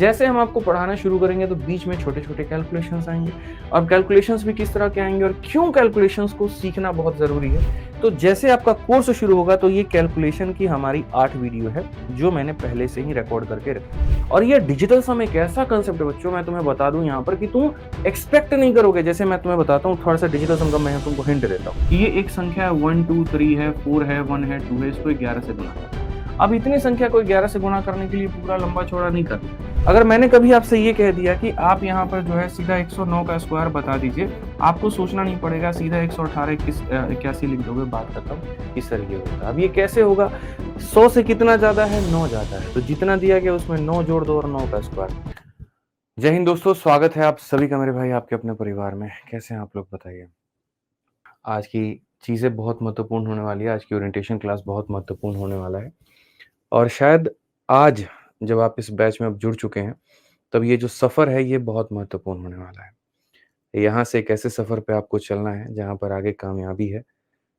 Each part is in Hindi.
जैसे हम आपको पढ़ाना शुरू करेंगे तो बीच में छोटे-छोटे कैलकुलेशंस आएँगे। अब कैलकुलेशंस भी किस तरह के आएँगे और क्यों कैलकुलेशंस को सीखना बहुत ज़रूरी है। तो जैसे आपका कोर्स शुरू होगा तो ये कैलकुलेशन की हमारी 8 वीडियो है, जो मैंने पहले से ही रिकॉर्ड करके रखी। और ये डिजिटल सम एक ऐसा कांसेप्ट है बच्चों, मैं तुम्हें बता दूँ यहाँ पर कि तुम एक्सपेक्ट नहीं करोगे। जैसे मैं तुम्हें बताता हूँ थोड़ा-सा डिजिटल सम का मैं तुमको हिंट देता हूँ। ये एक संख्या है 1, 2, 3 है, 4 है, 1 है, 2 है, इसको 11 से गुणा करना है। अब इतनी संख्या को 11 से गुणा करने के लिए पूरा लंबा-चौड़ा नहीं करना। अगर मैंने कभी आपसे ये कह दिया कि आप यहाँ पर जो है सीधा 109 का स्क्वायर बता दीजिए, आपको सोचना नहीं पड़ेगा, सीधा 118 81 लिख दोगे, बात खत्म, इस तरीके होता है। अब ये कैसे होगा? 100 से कितना ज़्यादा है? 9 ज़्यादा है, तो जितना दिया गया उसमें 9 जोड़ दो और 9 का स्क्वायर। जय हिंद दोस्तों, स्वागत है आप सभी का मेरे भाई आपके अपने परिवार में। कैसे हैं आप लोग बताइए? आज की चीज़ें बहुत महत्वपूर्ण होने वाली है, आज की ओरिएंटेशन क्लास बहुत महत्वपूर्ण होने वाला है और शायद आज जब आप इस बैच में अब जुड़ चुके हैं, तब ये जो सफ़र है ये बहुत महत्वपूर्ण होने वाला है। यहाँ से एक ऐसे सफ़र पे आपको चलना है जहाँ पर आगे कामयाबी है,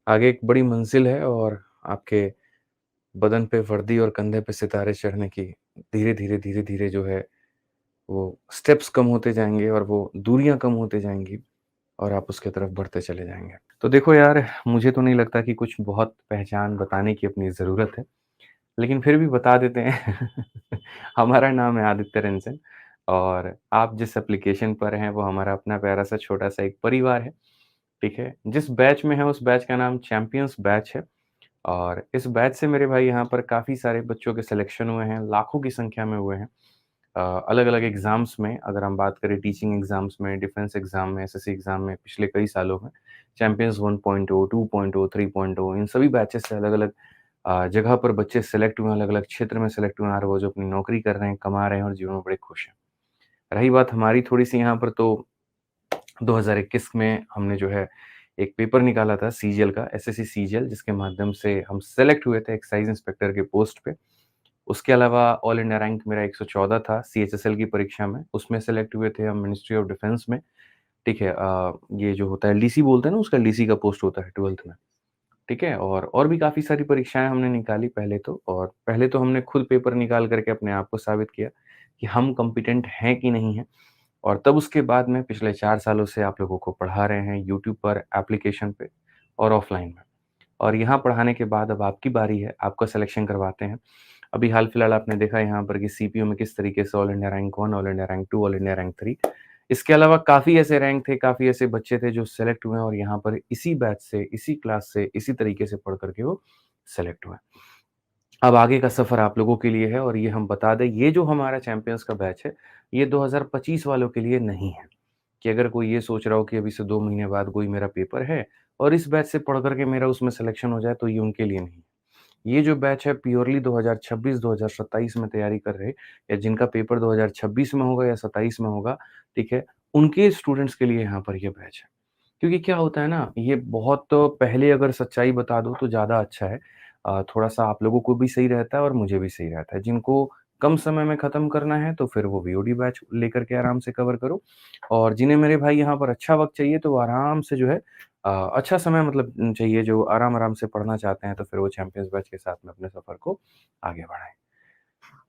आगे एक बड़ी मंज़िल है और आपके बदन पे वर्दी और कंधे पे सितारे चढ़ने की धीरे-धीरे, धीरे-धीरे जो है वो स्टेप्स कम होते जाएँगे और वो दूरियाँ कम होते जाएँगी और आप उसकी तरफ बढ़ते चले जाएँगे। तो देखो यार, मुझे तो नहीं लगता कि कुछ बहुत पहचान बताने की अपनी ज़रूरत है, लेकिन फिर भी बता देते हैं। हमारा नाम है आदित्य रंजन और आप जिस एप्लीकेशन पर हैं, वो हमारा अपना प्यारा-सा छोटा-सा एक परिवार है, ठीक है? जिस बैच में हैं, उस बैच का नाम चैंपियंस बैच है और इस बैच से मेरे भाई यहाँ पर काफ़ी सारे बच्चों के सिलेक्शन हुए हैं, लाखों की संख्या में हुए हैं। अलग-अलग एग्ज़ाम्स में अगर हम बात करें टीचिंग एग्ज़ाम्स में, डिफेंस एग्ज़ाम में, एसएससी एग्ज़ाम में पिछले कई सालों में चैंपियंस 1.0, 2.0, 3.0 इन सभी बैचेस से अलग-अलग जगह पर बच्चे सेलेक्ट हुए हैं, अलग-अलग क्षेत्र में सेलेक्ट हुए हैं और वो जो अपनी नौकरी कर रहे हैं, कमा रहे हैं और जीवन में बड़े खुश हैं। रही बात हमारी थोड़ी-सी यहाँ पर तो 2021 में हमने जो है एक पेपर निकाला था सीजीएल का, एसएससी सीजीएल जिसके माध्यम से हम सेलेक्ट हुए थे एक्साइज़ इंस्पेक्टर के पोस्ट पे। उसके अलावा ऑल इंडिया रैंक मेरा 114 था सीएचएसएल की परीक्षा में, उसमें सेलेक्ट हुए थे हम मिनिस्ट्री ऑफ डिफेंस में, ठीक है? ये जो होता है एलडीसी बोलते हैं ना, उसका एलडीसी का पोस्ट होता है 12th में, ठीक है? और भी काफ़ी सारी परीक्षाएँ हमने निकाली पहले तो और पहले तो हमने खुद पेपर निकाल कर के अपने आप को साबित किया कि हम कॉम्पिटेंट हैं कि नहीं हैं और तब उसके बाद में पिछले 4 सालों से आप लोगों को पढ़ा रहे हैं यूट्यूब पर, एप्लीकेशन पे और ऑफ़लाइन में। और यहाँ पढ़ाने के बाद अब आपकी बारी है, आपका सिलेक्शन करवाते हैं। अभी हाल-फिलहाल आपने देखा यहाँ पर कि सीपीयू में किस तरीके से all India rank 1, all India rank 2, all India rank 3 इसके अलावा काफ़ी ऐसे रैंक थे, काफ़ी ऐसे बच्चे थे जो सेलेक्ट हुए हैं और यहाँ पर इसी बैच से, इसी क्लास से, इसी तरीके से पढ़ कर के वो सेलेक्ट हुए हैं। अब आगे का सफ़र आप लोगों के लिए है और ये हम बता दें, ये जो हमारा चैंपियंस का बैच है, ये 2025 वालों के लिए नहीं है, कि अगर कोई ये सोच रहा हो कि अभी से 2 महीने बाद कोई मेरा पेपर है और इस बैच से पढ़ कर के मेरा उसमें सिलेक्शन हो जाए, तो ये उनके लिए नहीं है। ये जो बैच है प्योरली 2026-2027 में तैयारी कर रहे या जिनका पेपर 2026 में होगा या 27 में होगा, ठीक है? उनके स्टूडेंट्स के लिए यहाँ पर ये बैच है। क्योंकि क्या होता है ना, ये बहुत तो पहले अगर सच्चाई बता दो तो ज़्यादा अच्छा है। थोड़ा-सा आप लोगों को भी सही रहता है और मुझे भी सही रहता है। जिनको कम समय में ख़त्म करना है तो फिर वो वीओडी बैच लेकर के आराम से कवर करो और जिन्हें मेरे भाई यहाँ पर अच्छा वक़्त चाहिए तो वो आराम से जो है अच्छा समय मतलब चाहिए जो आराम-आराम से पढ़ना चाहते हैं तो फिर वो चैंपियंस बैच के साथ में अपने सफ़र को आगे बढ़ाएँ।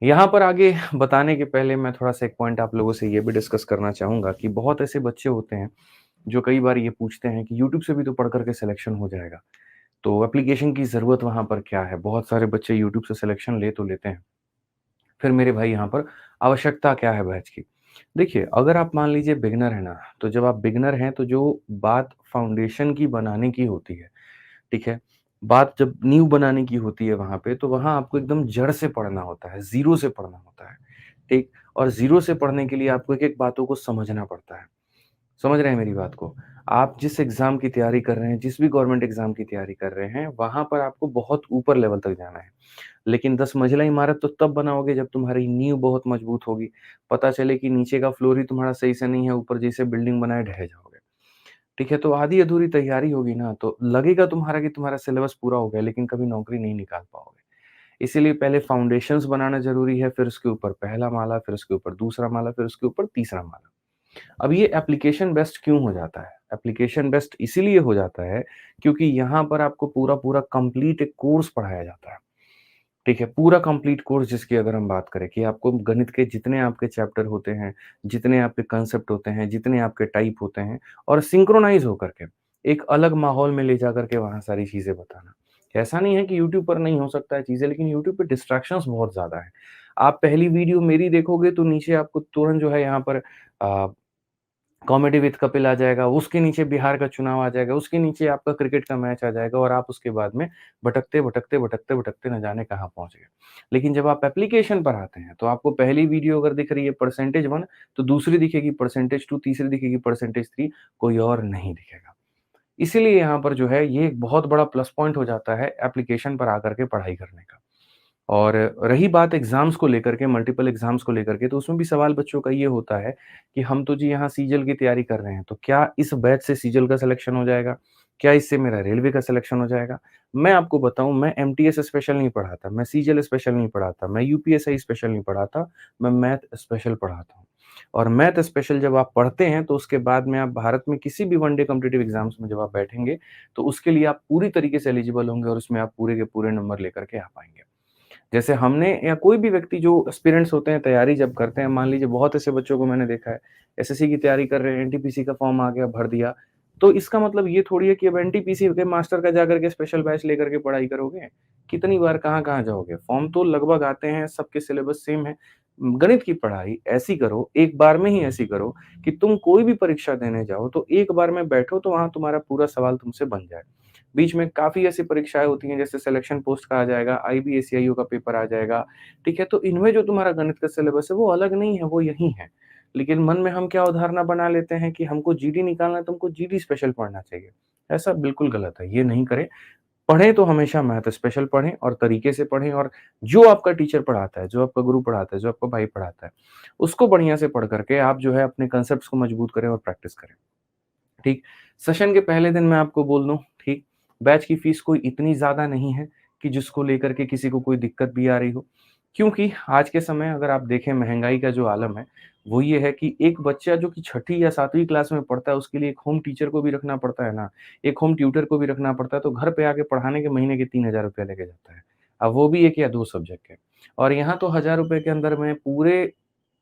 यहाँ पर आगे बताने के पहले मैं थोड़ा-सा एक पॉइंट आप लोगों से ये भी डिस्कस करना चाहूँगा कि बहुत ऐसे बच्चे होते हैं, जो कई बार ये पूछते हैं कि यूट्यूब से भी तो पढ़ कर के सिलेक्शन हो जाएगा। तो एप्लीकेशन की ज़रूरत वहाँ पर क्या है? बहुत सारे बच्चे यूट्यूब से सिलेक्शन ले तो लेते हैं। फिर मेरे भाई यहाँ पर आवश्यकता क्या है बैच की? देखिए, अगर आप मान लीजिए बिगिनर हैं ना, तो जब आप बिगिनर हैं तो जो बात फाउंडेशन की बनाने की होती है, ठीक है? बात जब नींव बनाने की होती है वहाँ पे, तो वहाँ आपको एकदम जड़ से पढ़ना होता है, ज़ीरो से पढ़ना होता है, ठीक? और ज़ीरो से पढ़ने के लिए आपको एक-एक बातों को समझना पड़ता है। समझ रहे हैं मेरी बात को? आप जिस एग्ज़ाम की तैयारी कर रहे हैं, जिस भी गवर्नमेंट एग्ज़ाम की तैयारी कर रहे हैं, वहाँ पर आपको बहुत ऊपर लेवल तक जाना है। लेकिन 10 मंजिला इमारत तो तब बनाओगे जब तुम्हारी नींव बहुत मजबूत होगी। पता चले कि नीचे का फ्लोर ही तुम्हारा सही से नहीं है, ऊपर जैसे बिल्डिंग बनाए ढह जाओगे। ठीक है? तो आधी-अधूरी तैयारी होगी ना, तो लगेगा तुम्हारा कि तुम्हारा सिलेबस पूरा हो गया, लेकिन कभी नौकरी नहीं निकाल पाओगे। इसीलिए पहले फाउंडेशंस बनाना ज़रूरी है, फिर उसके ऊपर पहला माला, फिर उसके ऊपर दूसरा माला, फिर उसके ऊपर तीसरा माला। अब ये एप्लीकेशन बेस्ड क्यों हो जाता है? एप्लीकेशन बेस्ड इसीलिए हो जाता है, क्योंकि यहाँ पर आपको पूरा-पूरा कंप्लीट एक कोर्स पढ़ाया जाता है। ठीक है? पूरा कंप्लीट कोर्स जिसकी अगर हम बात करें कि आपको गणित के जितने आपके चैप्टर होते हैं, जितने आपके कांसेप्ट होते हैं, जितने आपके टाइप होते हैं और सिंक्रोनाइज़ होकर के एक अलग माहौल में ले जाकर के वहाँ सारी चीज़ें बताना। ऐसा नहीं है कि यूट्यूब पर नहीं हो सकता है चीज़ें, लेकिन यूट्यूब पे डिस्ट्रैक्शंस बहुत ज़्यादा हैं। आप पहली वीडियो मेरी देखोगे तो नीचे आपको तुरंत जो है यहाँ पर कॉमेडी विद कपिल आ जाएगा, उसके नीचे बिहार का चुनाव आ जाएगा, उसके नीचे आपका क्रिकेट का मैच आ जाएगा और आप उसके बाद में भटकते, भटकते, भटकते, भटकते न जाने कहाँ पहुँच गए। लेकिन जब आप एप्लीकेशन पर आते हैं, तो आपको पहली वीडियो अगर दिख रही है परसेंटेज 1 तो दूसरी दिखेगी परसेंटेज 2, तीसरी दिखेगी परसेंटेज 3, कोई और नहीं दिखेगा। इसीलिए यहाँ पर जो है ये एक बहुत बड़ा प्लस पॉइंट हो जाता है एप्लीकेशन पर आकर के पढ़ाई करने का। और रही बात एग्ज़ाम्स को लेकर के, मल्टीपल एग्ज़ाम्स को लेकर के, तो उसमें भी सवाल बच्चों का ये होता है कि हम तो जी यहाँ सीजल की तैयारी कर रहे हैं, तो क्या इस बैच से सीजल का सिलेक्शन हो जाएगा? क्या इससे मेरा रेलवे का सिलेक्शन हो जाएगा? मैं आपको बताऊँ, मैं एमटीएस स्पेशल नहीं पढ़ाता, मैं सीजल स्पेशल नहीं पढ़ाता, मैं यूपीएसआई स्पेशल नहीं पढ़ाता, मैं मैथ स्पेशल पढ़ाता हूँ। और मैथ स्पेशल जब आप पढ़ते हैं, तो उसके बाद में आप भारत में किसी भी वन डे कॉम्पिटिटिव एग्ज़ाम्स में जब आप बैठेंगे, तो उसके लिए आप पूरी तरीके से एलिजिबल होंगे और उसमें आप पूरे के पूरे नंबर लेकर के आ पाएँगे। जैसे हमने या कोई भी व्यक्ति जो एस्पिरेंट्स होते हैं, तैयारी जब करते हैं, मान लीजिए बहुत ऐसे बच्चों को मैंने देखा है, एसएससी की तैयारी कर रहे हैं, एनटीपीसी का फॉर्म आ गया, भर दिया। तो इसका मतलब ये थोड़ी है कि अब एनटीपीसी के मास्टर का जाकर के स्पेशल बैच लेकर के पढ़ाई करोगे। कितनी बार कहाँ-कहाँ जाओगे? फॉर्म तो लगभग आते हैं, सबके सिलेबस सेम है। गणित की पढ़ाई ऐसी करो, एक बार में ही ऐसी करो कि तुम कोई भी परीक्षा देने जाओ, तो एक बार में बैठो तो वहाँ तुम्हारा पूरा सवाल तुमसे बन जाए। बीच में काफ़ी ऐसी परीक्षाएँ होती हैं, जैसे सिलेक्शन पोस्ट का आ जाएगा, आईबीएसईआईओ का पेपर आ जाएगा, ठीक है? तो इनमें जो तुम्हारा गणित का सिलेबस है, वो अलग नहीं है, वो यही है। लेकिन मन में हम क्या अवधारणा बना लेते हैं कि हमको जीडी निकालना है, तो हमको जीडी स्पेशल पढ़ना चाहिए। ऐसा बिल्कुल गलत है, ये नहीं करें। पढ़ें तो हमेशा मैथ स्पेशल पढ़ें और तरीके से पढ़ें और जो आपका टीचर पढ़ाता है, जो आपका गुरु पढ़ाता है, जो आपका भाई पढ़ाता है, उसको बढ़िया से पढ़ कर के आप जो है अपने कांसेप्ट्स को मजबूत करें और प्रैक्टिस करें। ठीक, सेशन के पहले दिन मैं आपको बोल दूँ, ठीक, बैच की फ़ीस कोई इतनी ज़्यादा नहीं है कि जिसको लेकर के किसी को कोई दिक्कत भी आ रही हो। क्योंकि आज के समय अगर आप देखें महँगाई का जो आलम है, वो ये है कि एक बच्चा जो कि छठी या 7वीं क्लास में पढ़ता है, उसके लिए एक होम टीचर को भी रखना पड़ता है ना, एक होम ट्यूटर को भी रखना पड़ता है, तो घर पे आके पढ़ाने के महीने के 3000 रुपए लेके जाता है। अब वो भी 1 या 2 सब्जेक्ट के। और यहाँ तो ₹1000 के अंदर में पूरे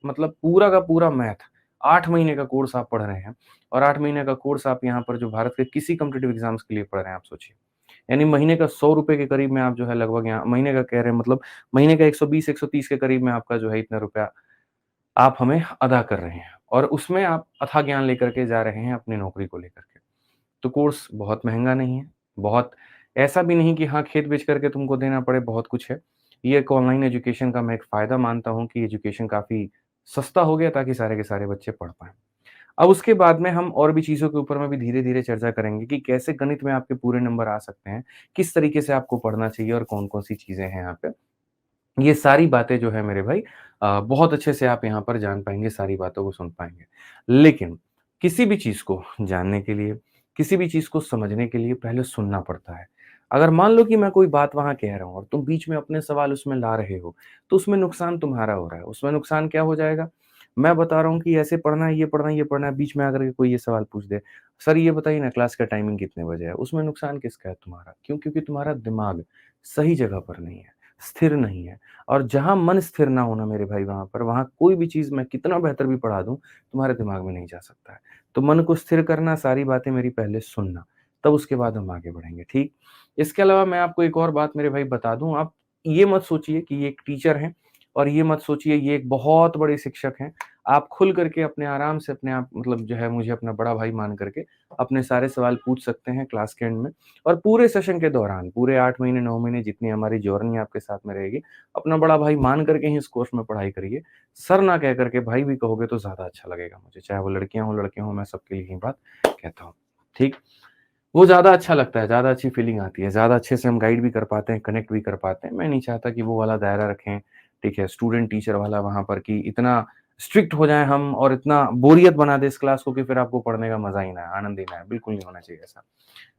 मतलब पूरा का पूरा मैथ, 8 महीने का कोर्स आप पढ़ रहे हैं और 8 महीने का कोर्स आप यहाँ पर जो भारत के किसी कॉम्पिटिटिव एग्ज़ाम्स के लिए पढ़ रहे हैं, आप सोचिए। यानी महीने का ₹100 के करीब में आप जो है लगभग यहाँ महीने का कह रहे हैं मतलब महीने का 120-130 के करीब में आपका जो है इतना रुपया आप हमें अदा कर रहे हैं और उसमें आप अथाह ज्ञान लेकर के जा रहे हैं अपनी नौकरी को लेकर के। तो कोर्स बहुत महँगा नहीं है, बहुत ऐसा भी नहीं कि हाँ, खेत बेच कर के तुमको देना पड़े, बहुत कुछ है। ये एक ऑनलाइन एजुकेशन का मैं एक फ़ायदा मानता हूँ कि एजुकेशन काफ़ी सस्ता हो गया ताकि सारे के सारे बच्चे पढ़ पाएँ। अब उसके बाद में हम और भी चीज़ों के ऊपर में भी धीरे-धीरे चर्चा करेंगे कि कैसे गणित में आपके पूरे नंबर आ सकते हैं, किस तरीके से आपको पढ़ना चाहिए और कौन-कौन सी चीज़ें हैं यहाँ पे। ये सारी बातें जो है मेरे भाई बहुत अच्छे से आप यहाँ पर जान पाएँगे, सारी बातों को सुन पाएँगे। लेकिन किसी भी चीज़ को जानने के लिए, किसी भी चीज़ को समझने के लिए पहले सुनना पड़ता है। अगर मान लो कि मैं कोई बात वहाँ कह रहा हूँ और तुम बीच में अपने सवाल उसमें ला रहे हो, तो उसमें नुकसान तुम्हारा हो रहा है। उसमें नुकसान क्या हो जाएगा? मैं बता रहा हूँ कि ऐसे पढ़ना है, ये पढ़ना है, ये पढ़ना है, बीच में आकर के कोई ये सवाल पूछ दे, "सर ये बताइए ना क्लास का टाइमिंग कितने बजे है?" उसमें नुकसान किसका है? तुम्हारा। क्यों? क्योंकि तुम्हारा दिमाग सही जगह पर नहीं है, स्थिर नहीं है। और जहाँ मन स्थिर ना हो ना मेरे भाई वहाँ पर, वहाँ कोई भी चीज़ मैं कितना बेहतर भी पढ़ा दूँ, तुम्हारे दिमाग में नहीं जा सकता है। तो मन को स्थिर करना, सारी बातें मेरी पहले सुनना, तब उसके बाद हम आगे बढ़ेंगे, ठीक? इसके अलावा मैं आपको एक और बात मेरे भाई बता दूँ, आप ये मत सोचिए कि ये एक टीचर हैं और ये मत सोचिए ये एक बहुत बड़े शिक्षक हैं। आप खुल करके अपने आराम से अपने आप मतलब जो है मुझे अपना बड़ा भाई मान करके अपने सारे सवाल पूछ सकते हैं क्लास के एंड में और पूरे सेशन के दौरान, पूरे 8 महीने, 9 महीने जितनी हमारी जर्नी आपके साथ में रहेगी, अपना बड़ा भाई मान करके ही इस कोर्स में पढ़ाई करिए। सर ना कह कर के भाई भी कहोगे तो ज़्यादा अच्छा लगेगा मुझे, चाहे वो लड़कियाँ हों, लड़के हों, मैं सबके लिए यही बात कहता हूँ। ठीक? वो ज़्यादा अच्छा लगता है, ज़्यादा अच्छी फीलिंग आती है, ज़्यादा अच्छे से हम गाइड भी कर पाते हैं, कनेक्ट भी कर पाते हैं। मैं नहीं चाहता कि वो वाला दायरा रखें, ठीक है? स्टूडेंट टीचर वाला वहाँ पर कि इतना स्ट्रिक्ट हो जाएँ हम और इतना बोरियत बना दें इस क्लास को कि फिर आपको पढ़ने का मज़ा ही ना आए, आनंद ही ना आए, बिल्कुल नहीं होना चाहिए ऐसा।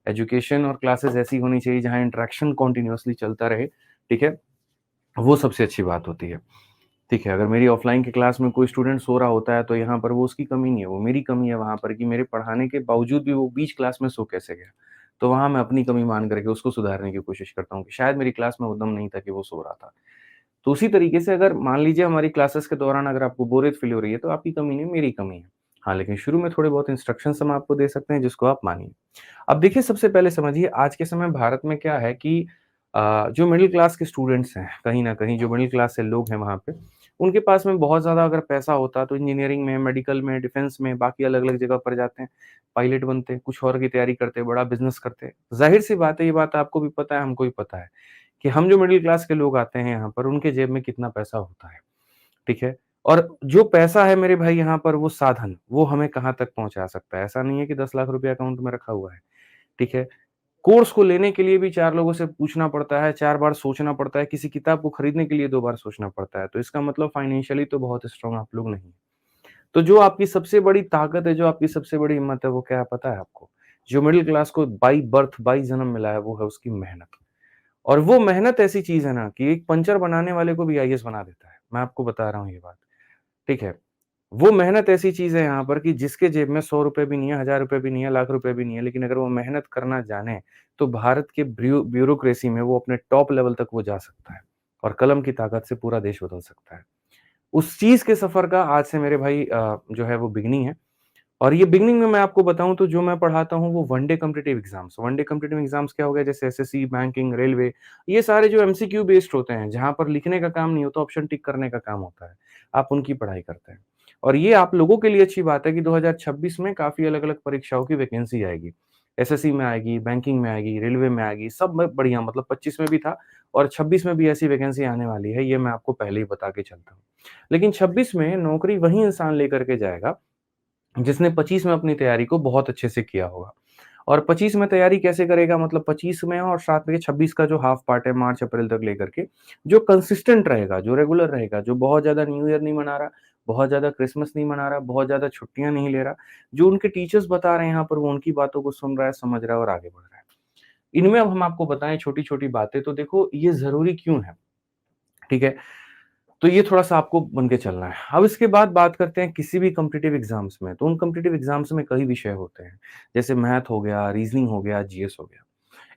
एजुकेशन और क्लासेस ऐसी होनी चाहिए जहाँ इंटरेक्शन कंटीन्यूअसली चलता रहे, ठीक है? वो सबसे अच्छी बात होती है। ठीक है, अगर मेरी ऑफ़लाइन की क्लास में कोई स्टूडेंट सो रहा होता है, तो यहाँ पर वो उसकी कमी नहीं है, वो मेरी कमी है वहाँ पर कि मेरे पढ़ाने के बावजूद भी वो बीच क्लास में सो कैसे गया। तो वहाँ मैं अपनी कमी मान करके उसको सुधारने की कोशिश करता हूँ कि शायद मेरी क्लास में वो दम नहीं था कि वो सो रहा था। तो उसी तरीके से अगर मान लीजिए हमारी क्लासेस के दौरान अगर आपको बोरियत फ़ील हो रही है, तो आपकी कमी नहीं, मेरी कमी है। हाँ, लेकिन शुरू में थोड़े बहुत इंस्ट्रक्शंस हम आपको दे सकते हैं जिसको आप मानिए। अब देखिए सबसे पहले समझिए आज के समय भारत में क्या है कि जो मिडल क्लास के स्टूडेंट्स हैं, कहीं न कहीं जो मिडल क्लास से लोग हैं वहाँ पे, उनके पास में बहुत ज़्यादा अगर पैसा होता तो इंजीनियरिंग में, मेडिकल में, डिफेंस में, बाकी अलग-अलग जगह पर जाते हैं, पायलट बनते, कुछ और की तैयारी करते, बड़ा बिज़नेस करते। ज़ाहिर-सी बात है, ये बात आपको भी पता है, हमको भी पता है, कि हम जो मिडल क्लास के लोग आते हैं यहाँ पर, उनके जेब में कितना पैसा होता है, ठीक है? और जो पैसा है मेरे भाई यहाँ पर वो साधन, वो हमें कहाँ तक पहुँचा सकता है। ऐसा नहीं है कि 10 लाख रुपए अकाउंट में रखा हुआ है, ठीक है? कोर्स को लेने के लिए भी 4 लोगों से पूछना पड़ता है, 4 बार सोचना पड़ता है, किसी किताब को खरीदने के लिए 2 बार सोचना पड़ता है। तो इसका मतलब फाइनेंशियली तो बहुत स्ट्रॉन्ग आप लोग नहीं हैं। तो जो आपकी सबसे बड़ी ताकत है, जो आपकी सबसे बड़ी हिम्मत है, वो क्या है पता है आपको? जो मिडल क्लास को बाय बर्थ, बाय जन्म मिला है, वो है उसकी मेहनत। और वो मेहनत ऐसी चीज़ है ना कि एक पंचर बनाने वाले को भी आईएएस बना देता है। मैं आपको बता रहा हूँ ये बात, ठीक है? वो मेहनत ऐसी चीज़ है यहाँ पर कि जिसके जेब में ₹100 भी नहीं है, ₹1000 भी नहीं है, लाख रुपए भी नहीं है, लेकिन अगर वो मेहनत करना जाने, तो भारत के ब्यूरोक्रेसी में वो अपने टॉप लेवल तक वो जा सकता है और कलम की ताकत से पूरा देश बदल सकता है। उस चीज़ के सफ़र का आज से मेरे भाई जो है वो बिगिनिंग है और ये बिगिनिंग में मैं आपको बताऊँ तो जो मैं पढ़ाता हूँ वो वन डे कॉम्पिटिटिव एग्ज़ाम्स क्या हो गया जैसे एसएससी, बैंकिंग, रेलवे, ये सारे जो एमसीक्यू बेस्ड होते हैं, जहाँ पर लिखने का काम नहीं होता, ऑप्शन टिक करने का काम होता है। आप उनकी पढ़ाई करते हैं। और ये आप लोगों के लिए अच्छी बात है कि 2026 में काफ़ी अलग-अलग परीक्षाओं की वैकेंसी आएगी। एसएससी में आएगी, बैंकिंग में आएगी, रेलवे में आएगी, सब में बढ़िया मतलब 25 में भी था और 26 में भी ऐसी वैकेंसी आने वाली है, ये मैं आपको पहले ही बता के चलता हूँ। लेकिन 26 में नौकरी वही इंसान लेकर के जाएगा जिसने 25 में अपनी तैयारी को बहुत अच्छे से किया होगा। और 25 में तैयारी कैसे करेगा मतलब 25 में और साथ में 26 का जो हाफ पार्ट है मार्च-अप्रैल तक लेकर के, जो कंसिस्टेंट रहेगा, जो रेगुलर रहेगा, जो बहुत ज़्यादा न्यू ईयर नहीं मना रहा, बहुत ज़्यादा क्रिसमस नहीं मना रहा, बहुत ज़्यादा छुट्टियाँ नहीं ले रहा, जो उनके टीचर्स बता रहे हैं यहाँ पर वो उनकी बातों को सुन रहा है, समझ रहा है और आगे बढ़ रहा है। इनमें अब हम आपको बताएँ छोटी-छोटी बातें तो देखो ये ज़रूरी क्यों है, ठीक है? तो ये थोड़ा-सा आपको बन के चलना है। अब इसके बाद बात करते हैं किसी भी कॉम्पिटिटिव एग्ज़ाम्स में, तो उन कॉम्पिटिटिव एग्ज़ाम्स में कई विषय होते हैं, जैसे मैथ हो गया, रीज़निंग हो गया, जीएस हो गया।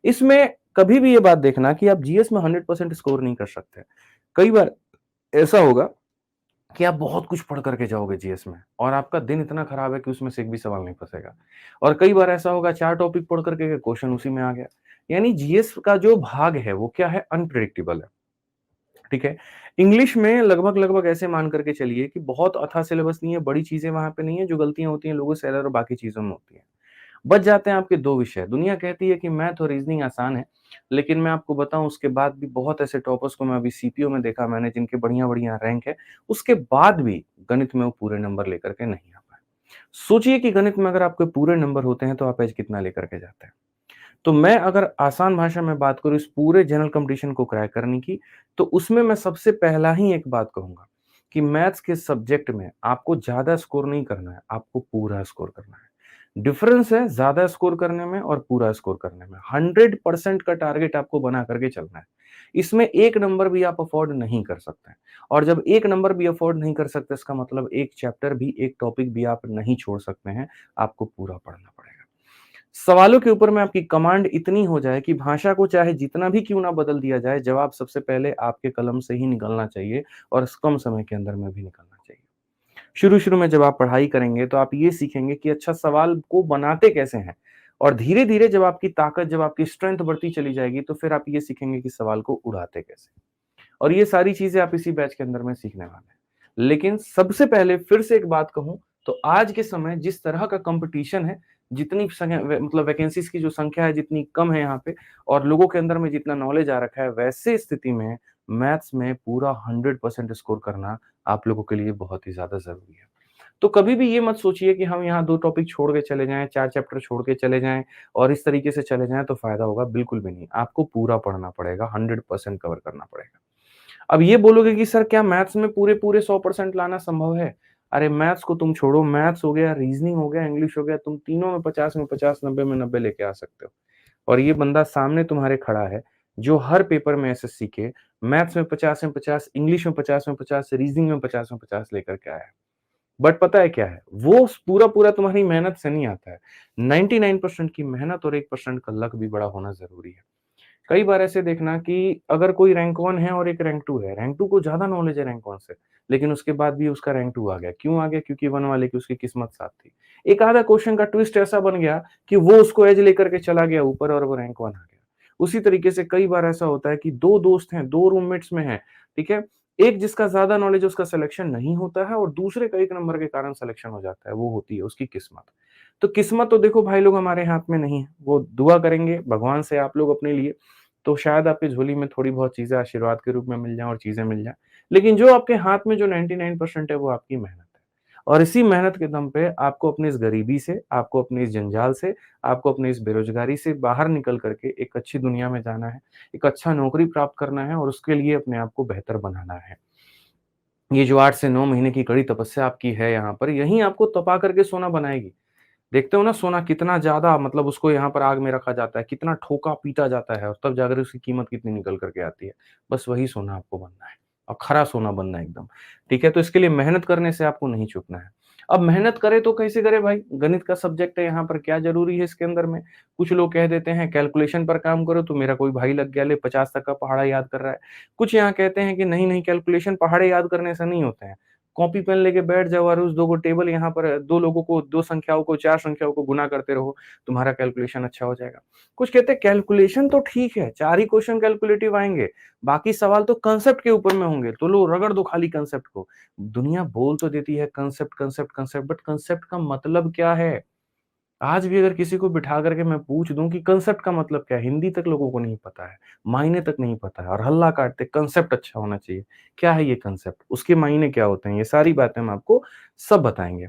इसमें कभी भी ये बात देखना कि आप जीएस में 100% स्कोर नहीं कर सकते। कई बार ऐसा होगा कि आप बहुत कुछ पढ़ कर के जाओगे जीएस में और आपका दिन इतना खराब है कि उसमें से एक भी सवाल नहीं फँसेगा। और कई बार ऐसा होगा 4 टॉपिक पढ़ कर के क्वेश्चन उसी में आ गया। यानी जीएस का जो भाग है वो क्या है अनप्रेडिक्टेबल है। ठीक है? इंग्लिश में लगभग-लगभग ऐसे मान करके चलिए कि बहुत अथा सिलेबस नहीं है, बड़ी चीज़ें वहाँ पे नहीं है, जो गलतियाँ होती हैं लोगों से एरर और बाकी चीज़ों में होती हैं। बच जाते हैं आपके 2 विषय। दुनिया कहती है कि मैथ और रीज़निंग आसान है, लेकिन मैं आपको बताऊँ उसके बाद भी बहुत ऐसे टॉपर्स को मैं अभी सीपीओ में देखा मैंने जिनके बढ़िया-बढ़िया रैंक है, उसके बाद भी गणित में वो पूरे नंबर लेकर के नहीं आ पाए। सोचिए कि गणित में अगर आपके पूरे नंबर होते हैं तो आप एज कितना लेकर के जाते हैं? तो मैं अगर आसान भाषा में बात करूँ इस पूरे जनरल कॉम्पिटिशन को क्रैक करने की, तो उसमें मैं सबसे पहला ही एक बात कहूँगा कि मैथ्स के सब्जेक्ट में आपको ज़्यादा स्कोर नहीं करना है, आपको पूरा स्कोर करना है। डिफरेंस है ज़्यादा स्कोर करने में और पूरा स्कोर करने में। 100% का टारगेट आपको बना करके चलना है। इसमें 1 नंबर भी आप अफ़ोर्ड नहीं कर सकते हैं और जब 1 नंबर भी अफ़ोर्ड नहीं कर सकते इसका मतलब 1 चैप्टर भी, 1 टॉपिक भी आप नहीं छोड़ सकते हैं, आपको पूरा पढ़ना पड़ेगा। सवालों के ऊपर में आपकी कमांड इतनी हो जाए कि भाषा को चाहे जितना भी क्यों ना बदल दिया जाए, जवाब सबसे पहले आपके कलम से ही निकलना चाहिए और कम समय के अंदर में भी निकलना चाहिए। शुरू-शुरू में जब आप पढ़ाई करेंगे तो आप ये सीखेंगे कि अच्छा सवाल को बनाते कैसे हैं और धीरे-धीरे जब आपकी ताकत, जब आपकी स्ट्रेंथ बढ़ती चली जाएगी, तो फिर आप ये सीखेंगे कि सवाल को उड़ाते कैसे। और ये सारी चीज़ें आप इसी बैच के अंदर में सीखने वाले हैं। लेकिन सबसे पहले फिर से एक बात कहूँ, तो आज के समय जिस तरह का कॉम्पिटिशन है, जितनी संख्या मतलब वैकेंसीज़ की जो संख्या है जितनी कम है यहाँ पे और लोगों के अंदर में जितना नॉलेज आ रखा है, वैसे स्थिति में मैथ्स में पूरा 100% स्कोर करना आप लोगों के लिए बहुत ही ज़्यादा ज़रूरी है। तो कभी भी ये मत सोचिए कि हम यहाँ 2 टॉपिक छोड़ के चले जाएँ, 4 चैप्टर छोड़ के चले जाएँ और इस तरीके से चले जाएँ तो फ़ायदा होगा, बिल्कुल भी नहीं। आपको पूरा पढ़ना पड़ेगा, 100% कवर करना पड़ेगा। अब ये बोलोगे कि सर क्या मैथ्स में पूरे-पूरे 100% लाना संभव है? अरे मैथ्स को तुम छोड़ो, मैथ्स हो गया, रीज़निंग हो गया, इंग्लिश हो गया, तुम तीनों में 50 में 50, 90 में 90 लेके आ सकते हो। और ये बंदा सामने तुम्हारे खड़ा है, जो हर पेपर में एसएससी के मैथ्स में 50 में 50, इंग्लिश में 50 में 50, रीज़निंग में 50 लेकर के आया है। बट पता है क्या है? वो स पूरा-पूरा तुम्हारी मेहनत से नहीं आता है। 99% की मेहनत और 1% का लक भी बड़ा होना ज़रूरी है। कई बार ऐसे देखना कि अगर कोई रैंक 1 है और एक रैंक 2 है, रैंक 2 को ज़्यादा नॉलेज है रैंक 1 से, लेकिन उसके बाद भी उसका रैंक 2 आ गया। क्यों आ गया? क्योंकि 1 वाले की उसकी किस्मत साथ थी। एक आधा क्वेश्चन का ट्विस्ट ऐसा बन गया कि वो उसको एज लेकर के चला गया ऊपर और वो रैंक 1 आ गया। उसी तरीके से कई बार ऐसा होता है कि 2 दोस्त हैं, 2 रूममेट्स में हैं, ठीक है? एक जिसका ज़्यादा नॉलेज है उसका सिलेक्शन नहीं होता है और दूसरे का 1 नंबर के कारण सिलेक्शन हो जाता है, वो होती है उसकी किस्मत। तो किस्मत तो देखो भाई लोग हमारे हाथ में नहीं है, वो दुआ करेंगे भगवान से आप लोग अपने लिए, तो शायद आपकी झोली में थोड़ी बहुत चीज़ें आशीर्वाद के रूप में मिल जाएँ और चीज़ें मिल जाएँ। लेकिन जो आपके हाथ में जो 99% है वो आपकी मेहनत है। और इसी मेहनत के दम पे आपको अपनी इस गरीबी से, आपको अपनी इस जंजाल से, आपको अपनी इस बेरोज़गारी से बाहर निकल कर के एक अच्छी दुनिया में जाना है, एक अच्छा नौकरी प्राप्त करना है और उसके लिए अपने आप को बेहतर बनाना है। ये जो 8 से 9 महीने की कड़ी तपस्या आपकी है यहाँ पर, यही आपको तपा करके सोना बनाएगी। देखते हो ना सोना कितना ज़्यादा मतलब उसको यहाँ पर आग में रखा जाता है, कितना ठोका-पीटा जाता है और तब जाकर उसकी कीमत कितनी निकल कर के आती है। बस वही सोना आपको बनना है और खरा सोना बनना है एकदम, ठीक है? तो इसके लिए मेहनत करने से आपको नहीं चूकना है। अब मेहनत करें तो कैसे करें भाई? गणित का सब्जेक्ट है यहाँ पर क्या ज़रूरी है इसके अंदर में? कुछ लोग कह देते हैं कैलकुलेशन पर काम करो तो मेरा कोई भाई लग गया ले 50 तक का पहाड़ा याद कर रहा है। कुछ यहाँ कहते हैं कि नहीं, नहीं कैलकुलेशन पहाड़े याद करने से नहीं होते हैं। कॉपी पेन लेके बैठ जाओ और उस 2 गो टेबल यहाँ पर 2 लोगों को 2 संख्याओं को 4 संख्याओं को गुना करते रहो, तुम्हारा कैलकुलेशन अच्छा हो जाएगा। कुछ कहते हैं कैलकुलेशन तो ठीक है, 4 ही क्वेश्चन कैलकुलेटिव आएँगे, बाकी सवाल तो कांसेप्ट के ऊपर में होंगे, तो लो रगड़ दो खाली कांसेप्ट को। दुनिया बोल तो देती है concept, concept, concept but concept का मतलब क्या है? आज भी अगर किसी को बिठा करके मैं पूछ दूँ कि कांसेप्ट का मतलब क्या है? हिंदी तक लोगों को नहीं पता है, मायने तक नहीं पता है और हल्ला काटते कांसेप्ट अच्छा होना चाहिए। क्या है ये कांसेप्ट? उसके मायने क्या होते हैं? ये सारी बातें हम आपको सब बताएँगे।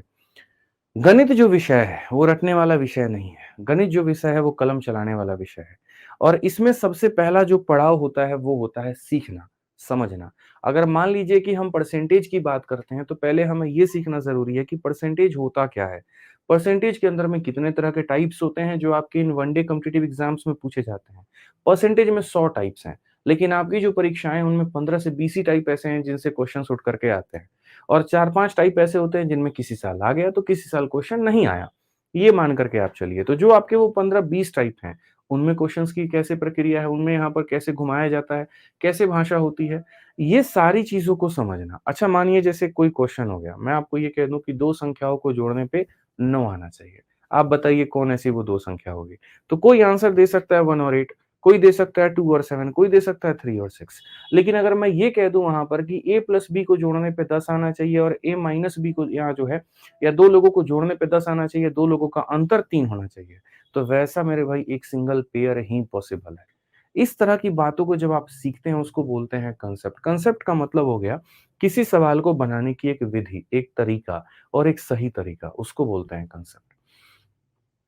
गणित जो विषय है, वो रटने वाला विषय नहीं है। गणित जो विषय है, वो कलम चलाने वाला विषय है और इसमें सबसे पहला जो पड़ाव होता है, वो होता है सीखना, समझना। अगर मान लीजिए कि हम परसेंटेज की बात करते हैं, तो पहले हमें ये सीखना ज़रूरी है कि परसेंटेज होता क्या है? परसेंटेज के अंदर में कितने तरह के टाइप्स होते हैं, जो आपके in one day competitive exams में पूछे जाते हैं। परसेंटेज में 100 टाइप्स हैं, लेकिन आपकी जो परीक्षाएँ हैं, उनमें 15 से 20 ही टाइप ऐसे हैं, जिनसे क्वेश्चन्स उठ कर के आते हैं। और 4-5 टाइप ऐसे होते हैं जिनमें किसी साल आ गया तो किसी साल क्वेश्चन नहीं आया। ये मान करके आप चलिए। तो जो आपके वो 15-20 टाइप हैं, उनमें क्वेश्चन्स की कैसे प्रक्रिया है, उनमें यहाँ पर कैसे घुमाया जाता है, कैसे भाषा होती है, ये सारी चीज़ों को समझना। अच्छा मानिए जैसे कोई क्वेश्चन हो गया, मैं आपको ये कह दूँ कि 2 संख्याओं को जोड़ने पे 9 आना चाहिए। आप बताइए कौन ऐसी वो 2 संख्या होगी? तो कोई आंसर दे सकता है 1 और 8, कोई दे सकता है 2 और 7, कोई दे सकता है 3 और 6। लेकिन अगर मैं ये कह दूँ वहाँ पर कि a प्लस b को जोड़ने पे 10 आना चाहिए और a माइनस b को यहाँ जो है या 2 लोगों को जोड़ने पे 10 आना चाहिए, 2 लोगों का अंतर 3 होना चाहिए। तो वैसा मेरे भाई एक सिंगल पेयर ही पॉसिबल है। इस तरह की बातों को जब आप सीखते हैं उसको बोलते हैं कांसेप्ट। कांसेप्ट का मतलब हो गया किसी सवाल को बनाने की एक विधि, एक तरीका और एक सही तरीका, उसको बोलते हैं कांसेप्ट।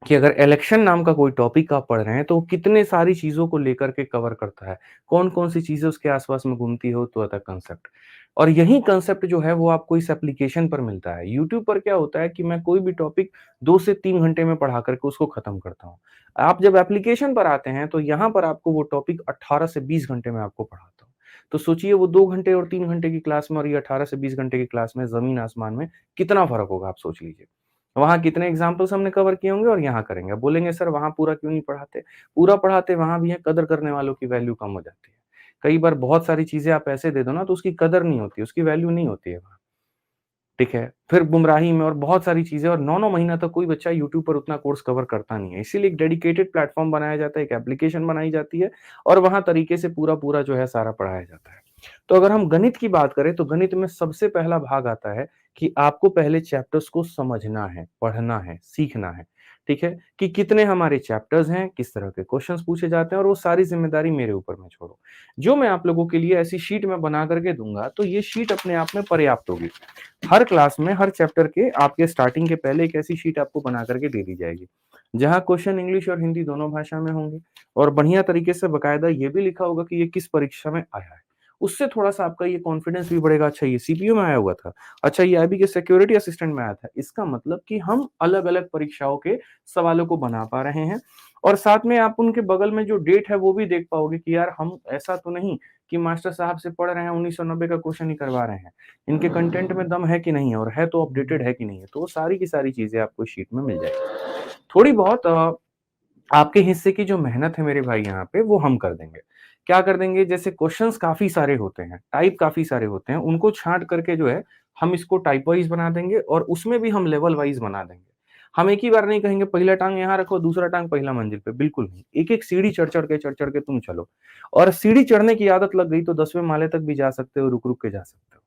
कि अगर इलेक्शन नाम का कोई टॉपिक आप पढ़ रहे हैं, तो वो कितने सारी चीज़ों को लेकर के कवर करता है। कौन-कौन सी चीज़ें उसके आस-पास में घूमती हो तो आता है कांसेप्ट। और यही कांसेप्ट जो है वो आपको इस एप्लीकेशन पर मिलता है। यूट्यूब पर क्या होता है कि मैं कोई भी टॉपिक 2 से 3 घंटे में पढ़ा करके उसको खत्म करता हूँ। आप जब एप्लीकेशन पर आते हैं, तो यहाँ पर आपको वो टॉपिक 18 से 20 घंटे में आपको पढ़ाता हूँ। तो सोचिए वो 2 घंटे और 3 घंटे की क्लास में और ये 18 से 20 घंटे की क्लास में ज़मीन-आसमान में कितना फ़र्क होगा आप सोच लीजिए। वहाँ कितने एग्ज़ाम्पल्स हमने कवर किए होंगे और यहाँ करेंगे। अब बोलेंगे सर वहाँ पूरा क्यों नहीं पढ़ाते? पूरा पढ़ाते वहाँ भी है, कदर करने वालों की वैल्यू कम हो जाती है। कई बार बहुत सारी चीज़ें आप ऐसे दे दो ना तो उसकी कदर नहीं होती, उसकी वैल्यू नहीं होती है वहाँ, ठीक है? फिर गुमराही में और बहुत सारी चीज़ें और 9-9 महीना तक कोई बच्चा यूट्यूब पर उतना कोर्स कवर करता नहीं है। इसीलिए एक डेडिकेटेड प्लेटफ़ॉर्म बनाया जाता है, एक एप्लीकेशन बनाई जाती है और वहाँ तरीके से पूरा-पूरा जो है सारा पढ़ाया जाता है। तो अगर हम गणित की बात करें तो गणित में सबसे पहला भाग आता है कि आपको पहले चैप्टर्स को समझना है, पढ़ना है, सीखना है, ठीक है? कि कितने हमारे चैप्टर्स हैं, किस तरह के क्वेश्चन्स पूछे जाते हैं और वो सारी ज़िम्मेदारी मेरे ऊपर में छोड़ो। जो मैं आप लोगों के लिए ऐसी शीट मैं बना कर के दूँगा, तो ये शीट अपने आप में पर्याप्त होगी। हर क्लास में, हर चैप्टर के आपके स्टार्टिंग के पहले एक ऐसी शीट आपको बना कर के दे दी जाएगी, जहाँ क्वेश्चन इंग्लिश और हिंदी दोनों भाषा में होंगे और बढ़िया तरीके से बाकायदा ये भी लिखा होगा कि ये किस परीक्षा में आया है। उससे थोड़ा-सा आपका ये कॉन्फिडेंस भी बढ़ेगा, अच्छा ये सीपीयू में आया हुआ था, अच्छा ये आईबी के सिक्योरिटी असिस्टेंट में आया था। इसका मतलब कि हम अलग-अलग परीक्षाओं के सवालों को बना पा रहे हैं और साथ में आप उनके बगल में जो डेट है वो भी देख पाओगे कि यार हम ऐसा तो नहीं कि मास्टर साहब से पढ़ रहे हैं 1990 का क्वेश्चन ही करवा रहे हैं, इनके कंटेंट में दम है कि नहीं है और है तो अपडेटेड है कि नहीं है। तो वो सारी की सारी चीज़ें आपको शीट में मिल जाएगी। थोड़ी बहुत आपके हिस्से की जो मेहनत है मेरे भाई यहाँ पे वो हम कर देंगे। क्या कर देंगे, जैसे क्वेश्चंस काफ़ी सारे होते हैं, टाइप काफ़ी सारे होते हैं, उनको छाँट करके जो है हम इसको टाइप वाइज़ बना देंगे और उसमें भी हम लेवल वाइज़ बना देंगे। हम एक ही बार नहीं कहेंगे पहला टाँग यहाँ रखो, दूसरा टाँग पहला मंजिल पे, बिल्कुल नहीं। एक-एक सीढ़ी चढ़-चढ़ के तुम चलो और सीढ़ी चढ़ने की आदत लग गई तो 10वें माले तक भी जा सकते हो, रुक-रुक के जा सकते हो।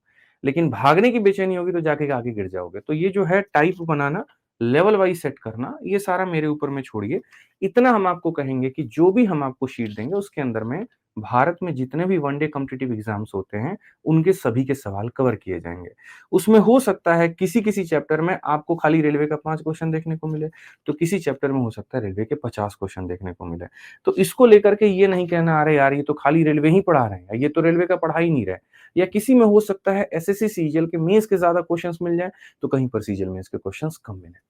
लेकिन भागने की बेचैनी होगी तो जाके आगे गिर जाओगे। तो ये जो है टाइप बनाना, लेवल वाइज़ सेट करना, ये सारा मेरे ऊपर में छोड़िए। इतना हम आपको कहेंगे कि जो भी हम आपको शीट देंगे उसके अंदर में भारत में जितने भी वनडे कॉम्पिटिटिव एग्ज़ाम्स होते हैं, उनके सभी के सवाल कवर किए जाएँगे। उसमें हो सकता है किसी-किसी चैप्टर में आपको खाली रेलवे का 5 क्वेश्चन देखने को मिले, तो किसी चैप्टर में हो सकता है रेलवे के 50 क्वेश्चन देखने को मिले। तो इसको लेकर के ये नहीं कहना अरे यार ये तो खाली रेलवे ही पढ़ा रहे हैं, ये तो रेलवे का पढ़ा ही नहीं रहे। या किसी में हो सकता है एसएससी, सीजीएल के मेंस के ज़्यादा क्वेश्चंस मिल जाएँ, तो कहीं पर सीजीएल मेंस के क्वेश्चंस कम मिलें।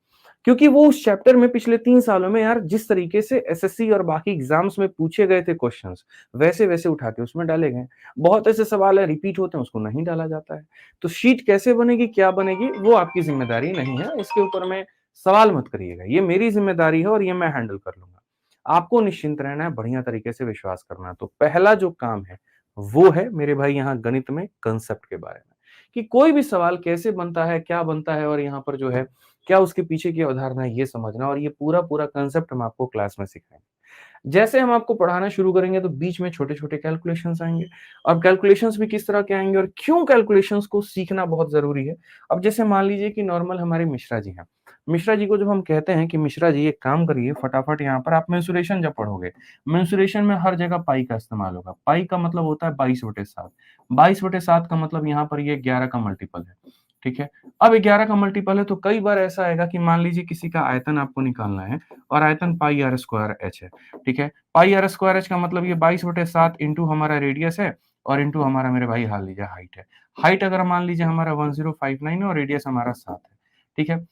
क्योंकि वो उस चैप्टर में पिछले 3 सालों में यार जिस तरीके से एसएससी और बाकी एग्ज़ाम्स में पूछे गए थे क्वेश्चंस, वैसे-वैसे उठा के उसमें डाले गए हैं। बहुत ऐसे सवाल है रिपीट होते हैं, उसको नहीं डाला जाता है। तो शीट कैसे बनेगी, क्या बनेगी, वो आपकी ज़िम्मेदारी नहीं है। इसके ऊपर में सवाल मत करिएगा। ये मेरी ज़िम्मेदारी है और ये मैं हैंडल कर लूँगा। आपको निश्चिंत रहना है, बढ़िया तरीके से विश्वास करना है। तो पहला जो काम है, वो है मेरे भाई यहाँ गणित में कांसेप्ट के बारे में, कि कोई भी सवाल कैसे बनता है, क्या बनता है और यहाँ पर जो है क्या उसके पीछे की अवधारणा है ये समझना और ये पूरा-पूरा कांसेप्ट हम आपको क्लास में सिखाएँगे। जैसे हम आपको पढ़ाना शुरू करेंगे तो बीच में छोटे-छोटे कैलकुलेशंस आएँगे। अब कैलकुलेशंस भी किस तरह के आएँगे और क्यों कैलकुलेशंस को सीखना बहुत ज़रूरी है। अब जैसे मान लीजिए कि नॉर्मल हमारे मिश्रा जी हैं। मिश्रा जी को जब हम कहते हैं कि मिश्रा जी एक काम करिए फटाफट यहाँ पर आप मेंसुरेशन जब पढ़ोगे, मेंसुरेशन में हर जगह पाई का इस्तेमाल होगा। पाई का मतलब होता है 22/7। 22/7 का मतलब यहाँ पर ये 11 का मल्टीपल है। ठीक है? अब 11 का मल्टीपल है तो कई बार ऐसा आएगा कि मान लीजिए किसी का आयतन आपको निकालना है और आयतन पाई आर स्क्वायर एच है। ठीक है? पाई आर स्क्वायर एच का मतलब ये 22/7 इंटू हमारा रेडियस है और इंटू हमारा मेरे भाई मान लीजिए हाइट है। हाइट अगर मान लीजिए हमारा 1059 है और रेडियस हमारा 7 है। ठीक है?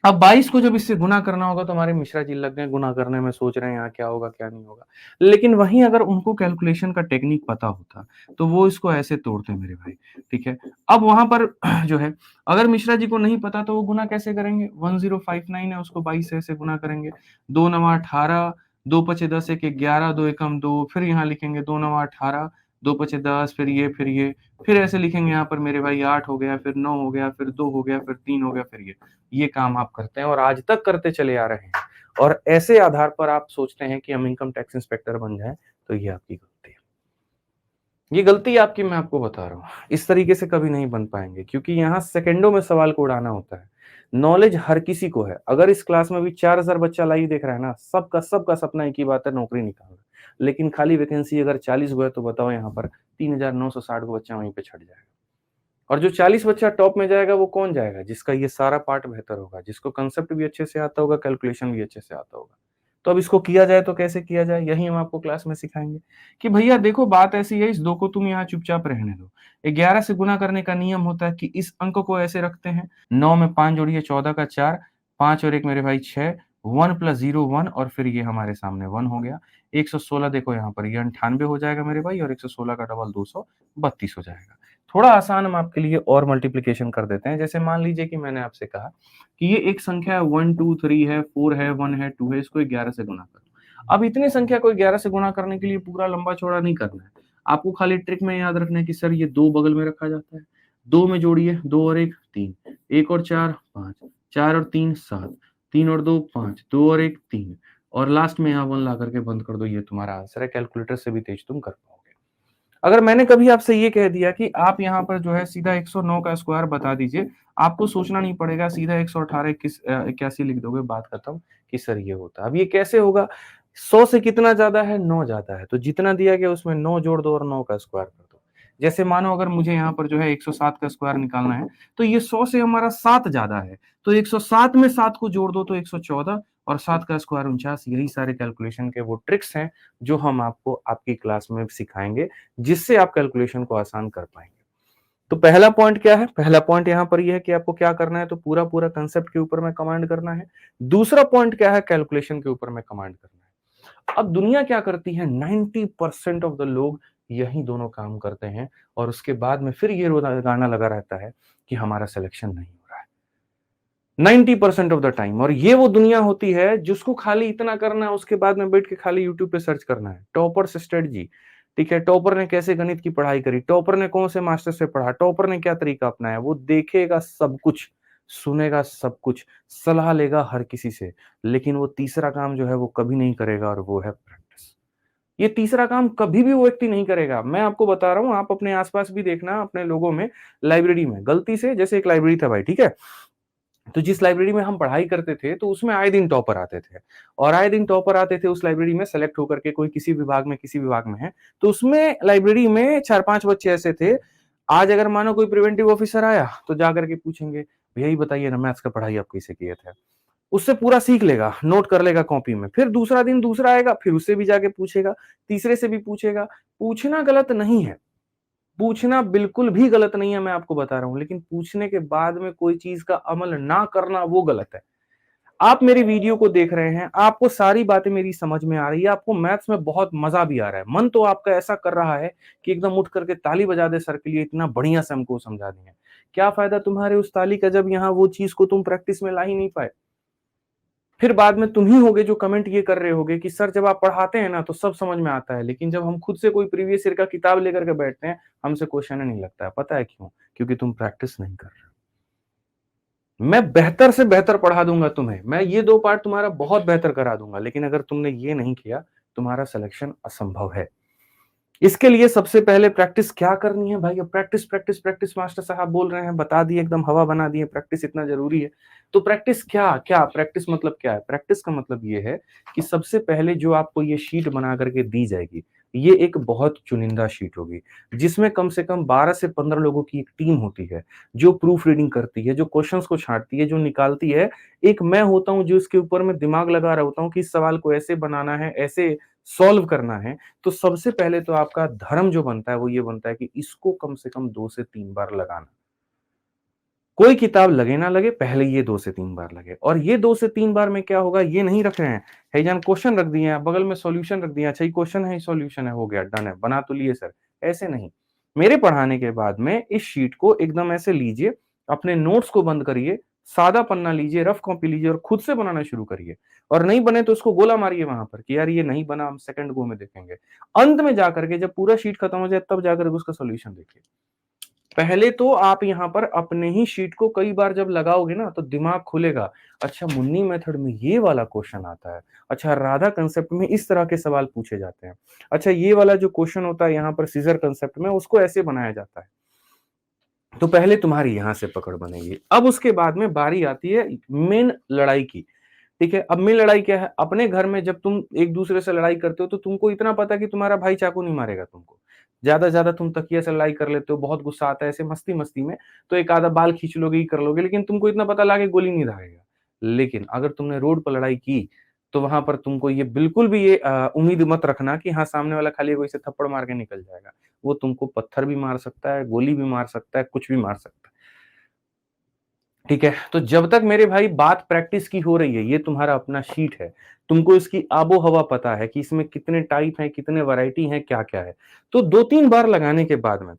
अब 22 को जब इससे गुना करना होगा तो हमारे मिश्रा जी लग गए गुना करने में, सोच रहे हैं यहाँ क्या होगा, क्या नहीं होगा। लेकिन वहीं अगर उनको कैलकुलेशन का टेक्निक पता होता, तो वो इसको ऐसे तोड़ते मेरे भाई, ठीक है? अब वहाँ पर जो है, अगर मिश्रा जी को नहीं पता तो वो गुना कैसे करेंगे? 1059 है उसको 22 से ऐसे गुना करेंगे। 2 नवा 18, 2 पचे 10, 1 11, 2 एकम 2, फिर यहाँ लिखेंगे 2 नवा 18, 2 पचे 10, फिर ये, फिर ऐसे लिखेंगे यहाँ पर मेरे भाई 8 हो गया, फिर 9 हो गया, फिर 2 हो गया, फिर 3 हो गया, फिर ये काम आप करते हैं और आज तक करते चले आ रहे हैं और ऐसे आधार पर आप सोचते हैं कि हम इनकम टैक्स इंस्पेक्टर बन जाएं, तो ये आपकी गलती है। ये गलती आपकी मैं आपको बता रहा हूँ। इस तरीके से कभी नहीं बन पाएंगे क्योंकि यहाँ सेकंडों में सवाल को उड़ाना होता है। नॉलेज हर किसी को है। अगर इस क्लास में भी 4000 बच्चा लाइव देख रहा है ना, सबका सबका सपना एक ही बात है, नौकरी निकालना। लेकिन खाली वैकेंसी अगर 40 गो है तो बताओ यहाँ पर 3960 को बच्चा वहीं पे छट जाएगा। और जो 40 बच्चा टॉप में जाएगा वो कौन जाएगा? जिसका ये सारा पार्ट बेहतर होगा, जिसको कांसेप्ट भी अच्छे से आता होगा, कैलकुलेशन भी अच्छे से आता होगा। तो अब इसको किया जाए तो कैसे किया जाए? यही हम आपको क्लास में सिखाएँगे कि भैया देखो बात ऐसी है, इस 2 को तुम यहाँ चुपचाप रहने दो। 11 से गुना करने का नियम होता है कि इस अंक को ऐसे रखते हैं, 9 में 5 जोड़िए 14 का 4, 5 और 1 मेरे भाई 6, 1 + 0 1 और फिर ये हमारे सामने 1 हो गया। 116 देखो यहाँ पर ये 98 हो जाएगा मेरे भाई और 116 का डबल 232 हो जाएगा। थोड़ा आसान हम आपके लिए और मल्टीप्लिकेशन कर देते हैं। जैसे मान लीजिए कि मैंने आपसे कहा कि ये एक संख्या है 1, 2, 3 है, 4 है, 1 है, 2 है, इसको 11 से गुणा करो। अब इतनी संख्या को 11 से गुणा करने के लिए पूरा लंबा-चौड़ा नहीं करना है। आपको खाली ट्रिक में याद रखना है कि सर ये 2 बगल में रखा जाता है। 2 में जोड़िए 2 और 1 3, 1 और 4 5, 4 और 3 7, 3 और 2 5, 2 और 1 3 और लास्ट में यहाँ 1 ला करके बंद कर दो, ये तुम्हारा आंसर है। कैलकुलेटर से भी तेज तुम कर पाओगे। अगर मैंने कभी आपसे ये कह दिया कि आप यहाँ पर जो है सीधा 109 का स्क्वायर बता दीजिए, आपको सोचना नहीं पड़ेगा, सीधा 118 81 लिख दोगे, बात खत्म कि सर ये होता है। अब ये कैसे होगा? 100 से कितना ज़्यादा है? 9 ज़्यादा है, तो जितना दिया गया उसमें 9 जोड़ दो और 9 का स्क्वायर कर दो। जैसे मानो अगर मुझे यहाँ पर जो है 107 का स्क्वायर निकालना है, तो ये 100 से हमारा 7 ज़्यादा है, तो 107 में 7 को जोड़ दो तो 114 और 7 का स्क्वायर 49। यही सारे कैलकुलेशन के वो ट्रिक्स हैं, जो हम आपको आपकी क्लास में सिखाएँगे, जिससे आप कैलकुलेशन को आसान कर पाएँगे। तो पहला पॉइंट क्या है? पहला पॉइंट यहाँ पर ये है कि आपको क्या करना है, तो पूरा-पूरा कांसेप्ट के ऊपर में कमांड करना है। दूसरा पॉइंट क्या है? कैलकुलेशन के ऊपर में कमांड करना है। अब दुनिया क्या करती है? 90% ऑफ द लोग यही दोनों काम करते हैं और उसके बाद में फिर ये गाना लगा रहता है कि हमारा सिलेक्शन नहीं हो रहा है। 90% ऑफ द टाइम। और ये वो दुनिया होती है जिसको खाली इतना करना है, उसके बाद में बैठ के खाली यूट्यूब पे सर्च करना है। टॉपर स्ट्रेटजी, ठीक है, टॉपर ने कैसे गणित की पढ़ाई करी, टॉपर ने कौन से मास्टर से पढ़ा, टॉपर ने क्या तरीका अपनाया, वो देखेगा सब कुछ, सुनेगा सब कुछ, सलाह लेगा हर किसी से, लेकिन वो तीसरा काम जो है वो कभी नहीं करेगा और वो है प्रैक्टिस। ये तीसरा काम कभी भी वो व्यक्ति नहीं करेगा। मैं आपको बता रहा हूँ, आप अपने आस-पास भी देखना, अपने लोगों में, लाइब्रेरी में गलती से, जैसे एक लाइब्रेरी था भाई, ठीक है? तो जिस लाइब्रेरी में हम पढ़ाई करते थे, तो उसमें आए दिन टॉपर आते थे और आए दिन टॉपर आते थे उस लाइब्रेरी में सेलेक्ट होकर के, कोई किसी विभाग में है। तो उसमें लाइब्रेरी में 4-5 बच्चे ऐसे थे, आज अगर मानो कोई प्रिवेंटिव ऑफिसर आया, तो जाकर के पूछेंगे, भैया ये बताइए ना मैथ्स का पढ़ाई आप कैसे किए थे? उससे पूरा सीख लेगा, नोट कर लेगा कॉपी में। फिर दूसरा दिन दूसरा आएगा, फिर उससे भी जाके पूछेगा, तीसरे से भी पूछेगा। पूछना गलत नहीं है, पूछना बिल्कुल भी गलत नहीं है, मैं आपको बता रहा हूँ, लेकिन पूछने के बाद में कोई चीज़ का अमल ना करना वो गलत है। आप मेरी वीडियो को देख रहे हैं, आपको सारी बातें मेरी समझ में आ रही है, आपको मैथ्स में बहुत मज़ा भी आ रहा है। मन तो आपका ऐसा कर रहा है कि एकदम उठ करके ताली बजा दे सर के लिए, इतना बढ़िया से हमको समझा दिए हैं। क्या फ़ायदा तुम्हारे उस ताली का जब यहाँ वो चीज़ को तुम प्रैक्टिस में ला ही नहीं पाए? फिर बाद में तुम ही होगे जो कमेंट ये कर रहे होगे कि सर जब आप पढ़ाते हैं ना तो सब समझ में आता है, लेकिन जब हम खुद से कोई प्रीवियस ईयर का किताब लेकर के बैठते हैं, हमसे क्वेश्चन ही नहीं लगता है। पता है क्यों? क्योंकि तुम प्रैक्टिस नहीं कर रहे हो। मैं बेहतर से बेहतर पढ़ा दूंगा तुम्हें, मैं ये 2 पार्ट तुम्हारा बहुत बेहतर करा दूंगा, लेकिन अगर तुमने ये नहीं किया, तुम्हारा सिलेक्शन असंभव है। इसके लिए सबसे पहले प्रैक्टिस क्या करनी है भाई? अब प्रैक्टिस, प्रैक्टिस, प्रैक्टिस मास्टर साहब बोल रहे हैं, बता दिए, एकदम हवा बना दिए, प्रैक्टिस इतना ज़रूरी है। तो प्रैक्टिस क्या? क्या प्रैक्टिस मतलब क्या है? प्रैक्टिस का मतलब ये है कि सबसे पहले जो आपको ये शीट बना कर के दी जाएगी, ये एक बहुत चुनिंदा शीट होगी, जिसमें कम से कम 12 से 15 लोगों की एक टीम होती है, जो प्रूफ रीडिंग करती है, जो क्वेश्चन्स को छाँटती है, जो निकालती है। एक मैं होता हूँ जो इसके ऊपर मैं दिमाग लगा रहा होता हूँ कि इस सवाल को ऐसे बनाना है, ऐसे सॉल्व करना है। तो सबसे पहले तो आपका धर्म जो बनता है वो ये बनता है कि इसको कम से कम 2 से 3 बार लगाना। कोई किताब लगे ना लगे, पहले ये 2 से 3 बार लगे। और ये 2 से 3 बार में क्या होगा, ये नहीं रख रहे हैं, हैजान क्वेश्चन रख दिए हैं, बगल में सॉल्यूशन रख दिया, अच्छा ये क्वेश्चन है, ये सॉल्यूशन है, हो गया, डन है, बना तो लिए सर। ऐसे नहीं। मेरे पढ़ाने के बाद में इस शीट को एकदम ऐसे लीजिए, अपने नोट्स को बंद करिए, सादा पन्ना लीजिए, रफ कॉपी लीजिए और खुद से बनाना शुरू करिए। और नहीं बने तो उसको गोला मारिए वहां पर कि यार ये नहीं बना, हम सेकंड गो में देखेंगे। अंत में जाकर के जब पूरा शीट खत्म हो जाए तब जाकर के उसका सॉल्यूशन देखिए। पहले तो आप यहाँ पर अपने ही शीट को कई बार जब लगाओगे ना तो दिमाग खुलेगा। अच्छा, मुन्नी मेथड में ये वाला क्वेश्चन आता है। अच्छा, राधा कांसेप्ट में इस तरह के सवाल पूछे जाते हैं। अच्छा, ये वाला जो क्वेश्चन होता है यहाँ पर सीजर कांसेप्ट में, उसको ऐसे बनाया जाता है। तो पहले तुम्हारी यहाँ से पकड़ बनेगी। अब उसके बाद में बारी आती है मेन लड़ाई की। ठीक है, अब मेन लड़ाई क्या है? अपने घर में जब तुम एक दूसरे से लड़ाई करते हो तो तुमको इतना पता है कि तुम्हारा भाई चाकू नहीं मारेगा तुमको। ज्यादा से ज्यादा तुम तकिया से लड़ाई कर लेते हो, बहुत गुस्सा आता है ऐसे मस्ती मस्ती में, तो एक आधा बाल खींच लोगे ही कर लोगे, लेकिन तुमको इतना पता लगा गोली नहीं दागेगा। लेकिन अगर तुमने रोड पर लड़ाई की, तो वहां पर तुमको ये बिल्कुल भी ये उम्मीद मत रखना कि हाँ सामने वाला खाली कोई से थप्पड़ मार के निकल जाएगा। वो तुमको पत्थर भी मार सकता है, गोली भी मार सकता है, कुछ भी मार सकता है। ठीक है, तो जब तक मेरे भाई बात प्रैक्टिस की हो रही है, ये तुम्हारा अपना शीट है, तुमको इसकी आबो-हवा पता है कि इसमें कितने टाइप हैं, कितने वैरायटी हैं, क्या-क्या है। तो 2-3 बार लगाने के बाद में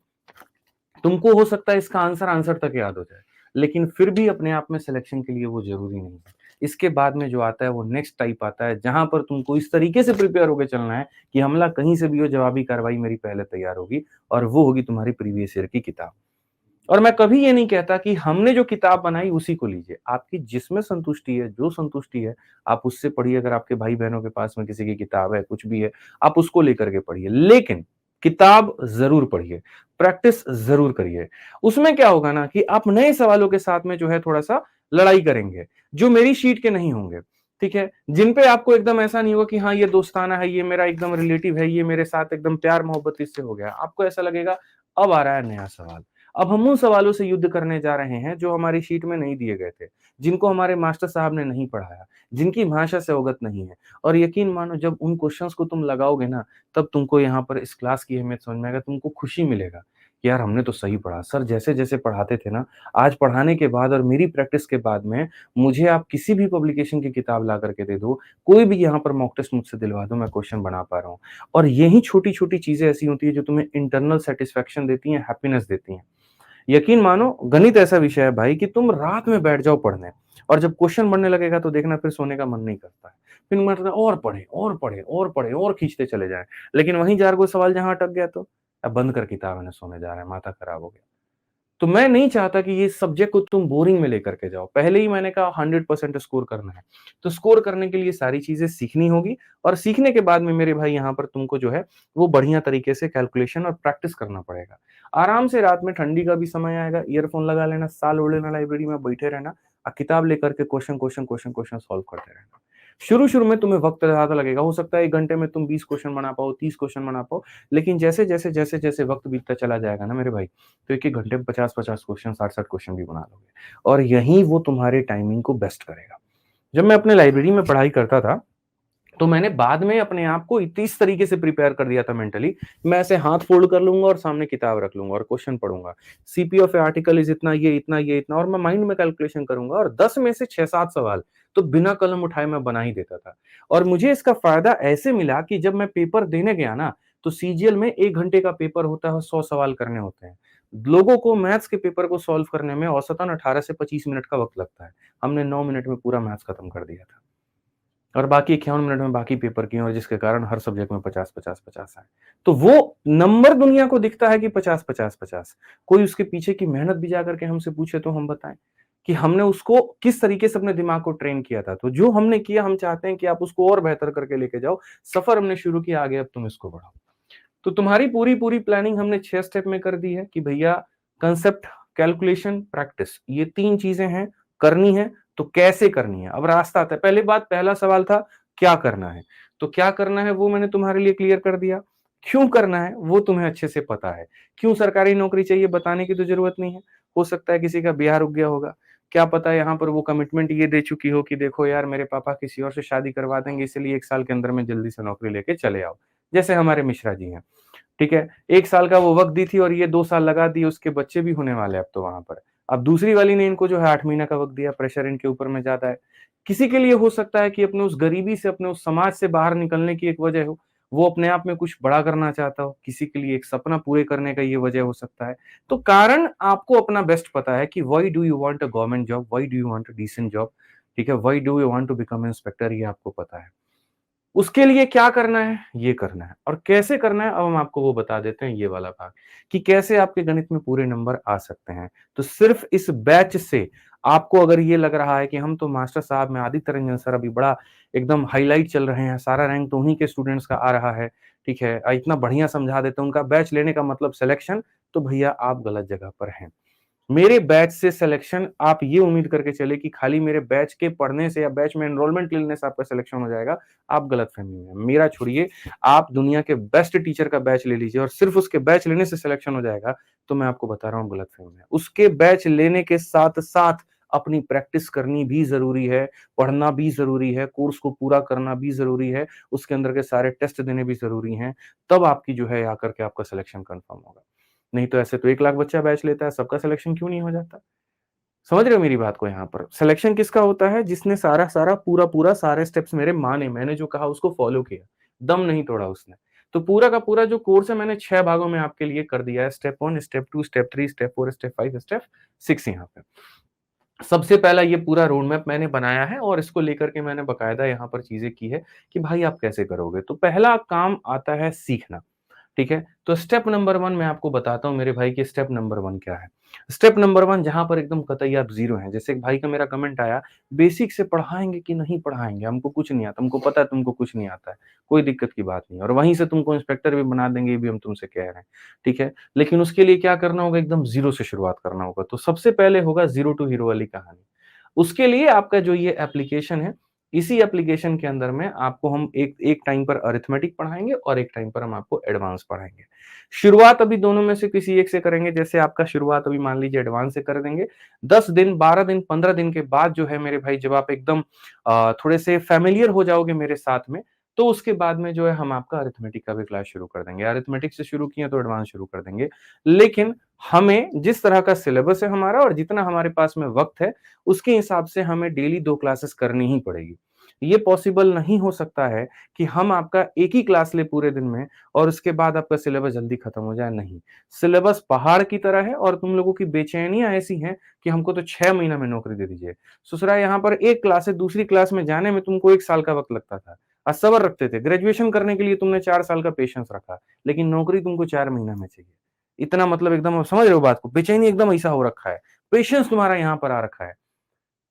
तुमको हो सकता है इसका आंसर तक याद हो जाए, लेकिन फिर भी अपने आप में सिलेक्शन के लिए वो ज़रूरी नहीं है। इसके बाद में जो आता है वो नेक्स्ट टाइप आता है, जहाँ पर तुमको इस तरीके से प्रिपेयर होके चलना है कि हमला कहीं से भी हो, जवाबी कार्रवाई मेरी पहले तैयार होगी और वो होगी तुम्हारी प्रीवियस ईयर की किताब। और मैं कभी ये नहीं कहता कि हमने जो किताब बनाई उसी को लीजिए। आपकी जिसमें संतुष्टि है, जो संतुष्टि है, आप उससे पढ़िए। अगर आपके भाई-बहनों के पास में किसी की किताब है, कुछ भी है, आप उसको लेकर के पढ़िए। लेकिन किताब ज़रूर पढ़िए, प्रैक्टिस ज़रूर करिए। उसमें क्या होगा ना कि आप नए सवालों के साथ में जो है थोड़ा-सा लड़ाई करेंगे, जो मेरी शीट के नहीं होंगे, ठीक है? जिन पे आपको एकदम ऐसा नहीं होगा कि हाँ, ये दोस्ताना है, ये मेरा एकदम रिलेटिव है, ये मेरे साथ एकदम प्यार-मोहब्बत इससे हो गया। आपको ऐसा लगेगा, अब आ रहा है नया सवाल। अब हम उन सवालों से युद्ध करने जा रहे हैं जो हमारी शीट में नहीं दिए गए थे, जिनको हमारे मास्टर साहब ने नहीं पढ़ाया, जिनकी भाषा से अवगत नहीं है। और यकीन मानो जब उन क्वेश्चंस को तुम लगाओगे ना, तब तुमको यहाँ पर इस क्लास की अहमियत समझ में आएगा, तुमको खुशी मिलेगा कि यार हमने तो सही पढ़ा। सर जैसे-जैसे पढ़ाते थे ना, आज पढ़ाने के बाद और मेरी प्रैक्टिस के बाद में मुझे आप किसी भी पब्लिकेशन की किताब ला कर के दे दो, कोई भी यहाँ पर मॉक टेस्ट मुझसे दिलवा दो, मैं क्वेश्चन बना पा रहा हूँ। और यही छोटी-छोटी चीज़ें ऐसी होती हैं जो तुम्हें इंटरनल सैटिस्फैक्शन देती हैं, हैप्पीनेस देती हैं। यकीन मानो गणित ऐसा विषय है भाई कि तुम रात में बैठ जाओ पढ़ने और जब क्वेश्चन बनने लगेगा तो देखना फिर सोने का मन नहीं करता है। फिर मन करता है और पढ़ें, और पढ़ें, और पढ़ें और खींचते चले जाएँ। लेकिन वहीं 4 गो सवाल जहाँ अटक गया तो अब बंद कर किताब है ना सोने जा रहे हैं, माथा खराब हो गया। तो मैं नहीं चाहता कि ये सब्जेक्ट को तुम बोरिंग में लेकर के जाओ। पहले ही मैंने कहा 100% स्कोर करना है। तो स्कोर करने के लिए सारी चीज़ें सीखनी होगी और सीखने के बाद में मेरे भाई यहाँ पर तुमको जो है वो बढ़िया तरीके से कैलकुलेशन और प्रैक्टिस करना पड़ेगा। आराम से रात में ठंडी का भी समय आएगा, ईयरफ़ोन लगा लेना, साल ओढ़ लेना, लाइब्रेरी में बैठे रहना किताब लेकर के क्वेश्चन सॉल्व करते रहना। शुरू-शुरू में तुम्हें वक़्त ज़्यादा लगेगा। हो सकता है 1 घंटे में तुम 20 क्वेश्चन बना पाओ, 30 क्वेश्चन बना पाओ। लेकिन जैसे-जैसे वक़्त बीतता चला जाएगा ना मेरे भाई, तो 1-1 घंटे में 50-50 क्वेश्चन, 60-60 क्वेश्चन भी बना लोगे और यही वो तुम्हारे टाइमिंग को बेस्ट करेगा। जब मैं अपने लाइब्रेरी में पढ़ाई करता था, तो मैंने बाद में अपने आप को इस तरीके से प्रिपेयर कर दिया था मेंटली, मैं ऐसे हाथ फोल्ड कर लूँगा और सामने किताब रख लूँगा और क्वेश्चन पढ़ूँगा। CP of a article is इतना, ये इतना और मैं माइंड में कैलकुलेशन करूँगा और 10 में से 6-7 सवाल तो बिना कलम उठाए मैं बना ही देता था। और मुझे इसका फ़ायदा ऐसे मिला कि जब मैं पेपर देने गया ना, तो सीजीएल में 1 घंटे का पेपर होता है और 100 सवाल करने होते हैं। लोगों को मैथ्स के पेपर को सॉल्व करने में औसतन 18 से 25 मिनट का वक़्त लगता है। हमने 9 मिनट में पूरा मैथ्स खत्म कर दिया था। और बाकी 51 मिनट में बाकी पेपर किए और जिसके कारण हर सब्जेक्ट में 50-50-50 आए। तो वो नंबर दुनिया को दिखता है कि 50-50-50 कोई उसके पीछे की मेहनत भी जाकर के हमसे पूछे तो हम बताएँ, कि हमने उसको किस तरीके से अपने दिमाग को ट्रेन किया था। तो जो हमने किया हम चाहते हैं कि आप उसको और बेहतर करके लेके जाओ। सफ़र हमने शुरू किया आगे अब तुम इसको बढ़ाओ। तो तुम्हारी पूरी प्लानिंग हमने 6 स्टेप में कर दी है कि भैया कांसेप्ट, कैलकुलेशन, प्रैक्टिस ये 3 चीज़ें हैं, करनी है, तो कैसे करनी है? अब रास्ता आता है। पहला सवाल था क्या करना है? तो क्या करना है वो मैंने तुम्हारे लिए क्लियर कर दिया। क्यों करना है वो तुम्हें अच्छे से पता है। क्यों सरकारी नौकरी चाहिए बताने की तो ज़रूरत नहीं है। हो सकता है किसी का ब्याह रुक गया होगा। क्या पता यहाँ पर वो कमिटमेंट ये दे चुकी हो कि देखो यार मेरे पापा किसी और से शादी करवा देंगे इसलिए 1 साल के अंदर में जल्दी से नौकरी लेके चले आओ। जैसे हमारे मिश्रा जी हैं। ठीक है? 1 साल का वो वक़्त दी थी और ये 2 साल लगा दिए, उसके बच्चे भी होने वाले हैं अब तो वहाँ पर। अब दूसरी वाली ने इनको जो है 8 महीने का वक़्त दिया, प्रेशर इनके ऊपर में ज़्यादा है। किसी के लिए हो सकता है कि अपने उस गरीबी से, अपने उस समाज से बाहर निकलने की एक वजह हो, वो अपने आप में कुछ बड़ा करना चाहता हो, किसी के लिए एक सपना पूरे करने का ये वजह हो सकता है। तो कारण आपको अपना बेस्ट पता है कि why do you want a government job? Why do you want a decent job? ठीक है? Why do you want to become inspector? ये आपको पता है। उसके लिए क्या करना है? ये करना है और कैसे करना है अब हम आपको वो बता देते हैं ये वाला भाग, कि कैसे आपके गणित में पूरे नंबर आ सकते हैं। तो सिर्फ़ इस बैच से आपको अगर ये लग रहा है कि हम तो मास्टर साहब में आदित्य रंजन सर अभी बड़ा एकदम हाइलाइट चल रहे हैं, सारा रैंक तो उन्हीं के स्टूडेंट्स का आ रहा है, ठीक है? इतना बढ़िया समझा देते हैं, उनका बैच लेने का मतलब सिलेक्शन, तो भैया आप गलत जगह पर हैं। मेरे बैच से सिलेक्शन आप ये उम्मीद करके चले कि खाली मेरे बैच के पढ़ने से या बैच में एनरोलमेंट लेने से आपका सिलेक्शन हो जाएगा, आप गलतफ़हमी में हैं। मेरा छोड़िए, आप दुनिया के बेस्ट टीचर का बैच ले लीजिए और सिर्फ़ उसके बैच लेने से सिलेक्शन हो जाएगा, तो मैं आपको बता रहा हूँ गलतफ़हमी में हैं। उसके बैच लेने के साथ-साथ अपनी प्रैक्टिस करनी भी ज़रूरी है, पढ़ना भी ज़रूरी है, कोर्स को पूरा करना भी ज़रूरी है, उसके अंदर के सारे टेस्ट देने भी ज़रूरी हैं, तब आपकी जो है आकर के आपका सिलेक्शन कन्फर्म होगा। नहीं तो ऐसे तो 1 लाख बच्चा बैच लेता है, सबका सिलेक्शन क्यों नहीं हो जाता? समझ रहे हो मेरी बात को यहाँ पर? सिलेक्शन किसका होता है? जिसने सारा-सारा, पूरा-पूरा सारे स्टेप्स मेरे माने, मैंने जो कहा उसको फ़ॉलो किया, दम नहीं तोड़ा उसने। तो पूरा का पूरा जो कोर्स है मैंने 6 भागों में आपके लिए कर दिया है, step 1, step 2, step 3, step 4, step 5, step 6 यहाँ पे। सबसे पहला ये पूरा रोड मैप मैंने बनाया है और इसको लेकर के मैंने बाकायदा यहाँ पर चीज़ें की है कि भाई आप कैसे करोगे? तो पहला काम आता है सीखना। ठीक है? तो स्टेप नंबर 1 मैं आपको बताता हूँ मेरे भाई कि स्टेप नंबर 1 क्या है। स्टेप नंबर 1 जहाँ पर एकदम कतई आप ज़ीरो हैं, जैसे एक भाई का मेरा कमेंट आया, बेसिक से पढ़ाएँगे कि नहीं पढ़ाएँगे? हमको कुछ नहीं आता, हमको पता है तुमको कुछ नहीं आता है, कोई दिक्कत की बात नहीं है और वहीं से तुमको इंस्पेक्टर भी बना देंगे, ये भी हम तुमसे कह रहे हैं, ठीक है? लेकिन उसके लिए क्या करना होगा? एकदम ज़ीरो से शुरुआत करना होगा। तो सबसे पहले होगा ज़ीरो टू हीरो वाली कहानी। उसके लिए आपका जो ये एप्लीकेशन है, इसी एप्लीकेशन के अंदर में आपको हम एक एक टाइम पर अरिथमेटिक पढ़ाएँगे और एक टाइम पर हम आपको एडवांस पढ़ाएँगे। शुरुआत अभी दोनों में से किसी एक से करेंगे, जैसे आपका शुरुआत अभी मान लीजिए एडवांस से कर देंगे। 10 दिन, 12 दिन, 15 दिन के बाद जो है मेरे भाई जब आप एकदम थोड़े से फ़ैमिलियर हो जाओगे मेरे साथ में, तो उसके बाद में जो है हम आपका अरिथमेटिक का भी क्लास शुरू कर देंगे। अरिथमेटिक से शुरू किए तो एडवांस शुरू कर देंगे। लेकिन हमें जिस तरह का सिलेबस है हमारा और जितना हमारे पास में वक़्त है, उसके हिसाब से हमें डेली 2 क्लासेस करनी ही पड़ेगी। ये पॉसिबल नहीं हो सकता है कि हम आपका एक ही क्लास लें पूरे दिन में और उसके बाद आपका सिलेबस जल्दी खत्म हो जाए, नहीं। सिलेबस पहाड़ की तरह है और तुम लोगों की बेचैनियाँ ऐसी हैं कि हमको तो 6 महीना में नौकरी दे दीजिए। ससुरा यहाँ पर एक क्लास से दूसरी क्लास में जाने में तुमको 1 साल का वक़्त लगता था। सब्र रखते थे। ग्रेजुएशन करने के लिए तुमने 4 साल का पेशेंस रखा, लेकिन नौकरी तुमको 4 महीना में चाहिए। इतना मतलब एकदम आप समझ रहे हो बात को? बेचैनी एकदम ऐसा हो रखा है। पेशेंस तुम्हारा यहाँ पर आ रखा है।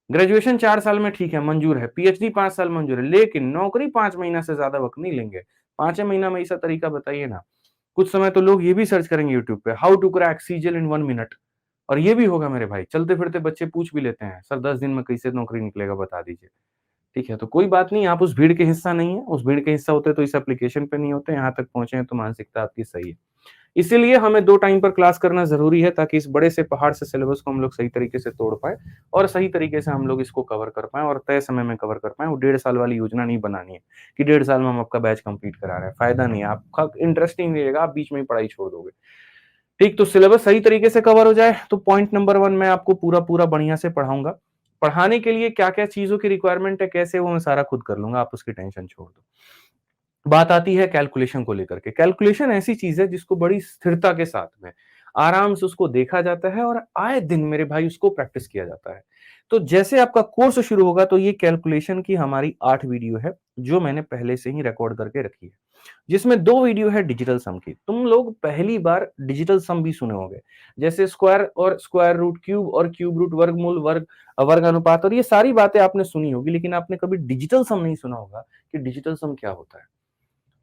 ग्रेजुएशन 4 साल में ठीक है, मंजूर है। पीएचडी 5 साल मंजूर है, लेकिन नौकरी 5 महीना से ज़्यादा वक़्त नहीं लेंगे। 5 महीना में ऐसा तरीका बताइए ना। कुछ समय तो लोग ये भी सर्च करेंगे यूट्यूब पे, how to crack CGL in 1 minute और ये भी होगा मेरे भाई। चलते-फिरते बच्चे पूछ भी लेते हैं, सर 10 दिन में कैसे नौकरी निकलेगा बता दीजिए। ठीक है, तो कोई बात नहीं, आप उस भीड़ के हिस्सा नहीं है, उस भीड़ के हिस्सा होते तो इस एप्लीकेशन पे नहीं होते, यहाँ तक पहुँचे हैं तो मानसिकता आपकी सही है। इसीलिए हमें 2 टाइम पर क्लास करना ज़रूरी है ताकि इस बड़े से पहाड़ से सिलेबस को हम लोग सही तरीके से तोड़ पाएँ और सही तरीके से हम लोग इसको कवर कर पाएँ और तय समय में कवर कर पाएँ। वो 1.5 साल वाली योजना नहीं बनानी है कि 1.5 साल में हम आपका बैच कंप्लीट करा रहे हैं, फ़ायदा नहीं है, आपका इंटरेस्ट ही नहीं रहेगा, आप बीच में ही पढ़ाई छोड़ दोगे। ठीक, तो सिलेबस सही तरीके से कवर हो जाए तो पॉइंट नंबर 1 मैं आपको पूरा-पूरा बढ़िया से पढ़ाऊँगा। पढ़ाने के लिए क्या-क्या चीज़ों की रिक्वायरमेंट है, कैसे वो मैं सारा खुद कर लूँगा, आप उसकी टेंशन छोड़ दो। बात आती है कैलकुलेशन को लेकर के। कैलकुलेशन ऐसी चीज़ है जिसको बड़ी स्थिरता के साथ में, आराम से उसको देखा जाता है और आए दिन मेरे भाई उसको प्रैक्टिस किया जाता है। तो जैसे आपका कोर्स शुरू होगा तो ये कैलकुलेशन की हमारी 8 वीडियो है, जो मैंने पहले से ही रिकॉर्ड करके रखी है। जिसमें 2 वीडियो है डिजिटल सम की। तुम लोग पहली बार डिजिटल सम भी सुने होंगे। जैसे स्क्वायर और स्क्वायर रूट, क्यूब और क्यूब रूट, वर्गमूल, वर्ग अनुपात और ये सारी बातें आपने सुनी होगी, लेकिन आपने कभी डिजिटल सम नहीं सुना होगा कि डिजिटल सम क्या होता है।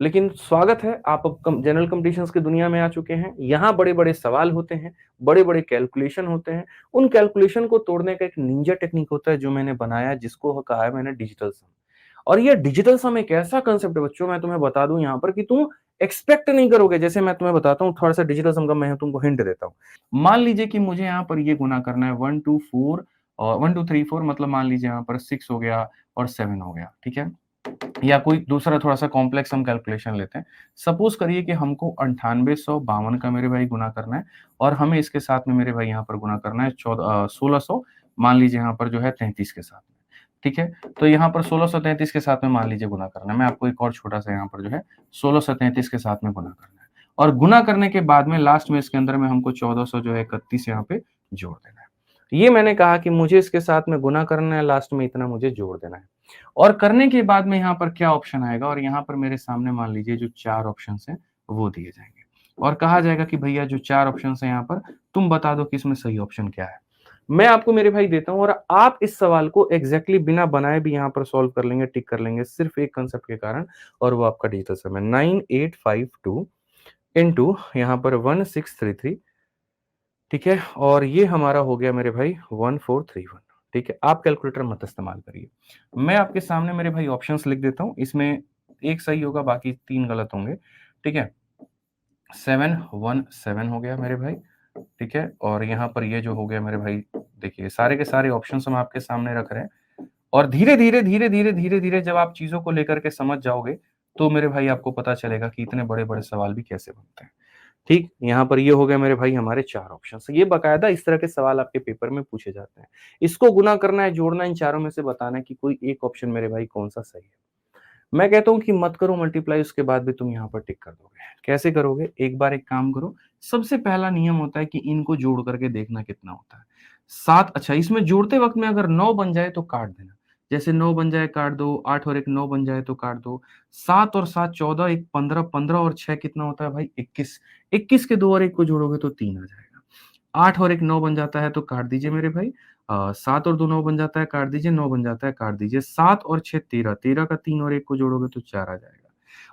लेकिन स्वागत है, आप अब जनरल कॉम्पिटिशन्स की दुनिया में आ चुके हैं। यहाँ बड़े-बड़े सवाल होते हैं, बड़े-बड़े कैलकुलेशन होते हैं। उन कैलकुलेशन को तोड़ने का एक निंजा टेक्निक होता है जो मैंने बनाया, जिसको कहा है मैंने डिजिटल सम। और ये डिजिटल सम एक ऐसा कांसेप्ट है बच्चों, मैं तुम्हें बता दूं यहाँ पर कि तुम एक्सपेक्ट नहीं करोगे। जैसे मैं तुम्हें बताता हूँ थोड़ा सा डिजिटल सम का, मैं तुमको हिंट देता हूँ। मान लीजिए कि मुझे यहाँ पर ये गुना करना है 1 2 4 और 1 2 3 4, मतलब मान लीजिए यहाँ पर 6 हो गया और 7 हो गया, ठीक है। या कोई दूसरा थोड़ा सा कॉम्प्लेक्स हम कैलकुलेशन लेते हैं। सपोज करिए कि हमको 9852 का मेरे भाई गुना करना है और हमें इसके साथ में मेरे भाई यहाँ पर गुना करना है 1600, मान लीजिए यहाँ पर जो है 33 के साथ में, ठीक है। तो यहाँ पर 1633 के साथ में मान लीजिए गुना करना है। मैं आपको एक और छोटा सा यहाँ पर जो है 1633 के साथ में गुना करना है और गुना करने के बाद में लास्ट में इसके अंदर में हमको 1400 जो है 31 यहाँ पे जोड़ देना है। ये मैंने कहा कि मुझे इसके साथ में गुना करना है, लास्ट में इतना मुझे जोड़ देना है और करने के बाद में यहाँ पर क्या ऑप्शन आएगा और यहाँ पर मेरे सामने मान लीजिए जो 4 ऑप्शंस हैं वो दिए जाएंगे और कहा जाएगा कि भैया जो 4 ऑप्शंस हैं यहाँ पर तुम बता दो कि इसमें सही ऑप्शन क्या है। मैं आपको मेरे भाई देता हूँ और आप इस सवाल को एग्जैक्टली बिना बनाए भी यहाँ पर सॉल्व कर लेंगे, टिक कर लेंगे, सिर्फ एक कंसेप्ट के कारण, और वो आपका डिजिटल सम है 9852 इंटू यहाँ पर 1633, ठीक है। और ये हमारा हो गया मेरे भाई 1431, ठीक है। आप कैलकुलेटर मत इस्तेमाल करिए, मैं आपके सामने मेरे भाई ऑप्शंस लिख देता हूँ, इसमें एक सही होगा, बाकी 3 गलत होंगे, ठीक है। 717 हो गया मेरे भाई, ठीक है। और यहाँ पर ये जो हो गया मेरे भाई, देखिए सारे के सारे ऑप्शंस हम आपके सामने रख रहे हैं और धीरे-धीरे जब आप चीज़ों को लेकर के समझ जाओगे, तो मेरे भाई आपको पता चलेगा कि इतने बड़े-बड़े सवाल भी कैसे बनते हैं। ठीक, यहाँ पर ये हो गए मेरे भाई हमारे 4 ऑप्शंस। ये बाकायदा इस तरह के सवाल आपके पेपर में पूछे जाते हैं। इसको गुना करना है, जोड़ना है, इन चारों में से बताना है कि कोई एक ऑप्शन मेरे भाई कौन-सा सही है। मैं कहता हूँ कि मत करो मल्टीप्लाई, उसके बाद भी तुम यहाँ पर टिक कर दोगे। कैसे करोगे? एक बार एक काम करो, सबसे पहला नियम होता है कि इनको जोड़ करके देखना कितना होता है। 7, अच्छा इसमें जोड़ते वक़्त में अगर 9 बन जाए तो काट देना। जैसे 9 बन जाए काट दो, 8 और 1 9 बन जाए तो काट दो। 7 और 7 14, 1 15, 15 और 6 कितना होता है भाई 21। 21 के 2 और 1 को जोड़ोगे तो 3 आ जाएगा। 8 और 1 9 बन जाता है तो काट दीजिए मेरे भाई। 7 और 2 9 बन जाता है, काट दीजिए, 9 बन जाता है, काट दीजिए। 7 और 6 13, 13 का 3 और 1 को जोड़ोगे तो 4 आ जाएगा।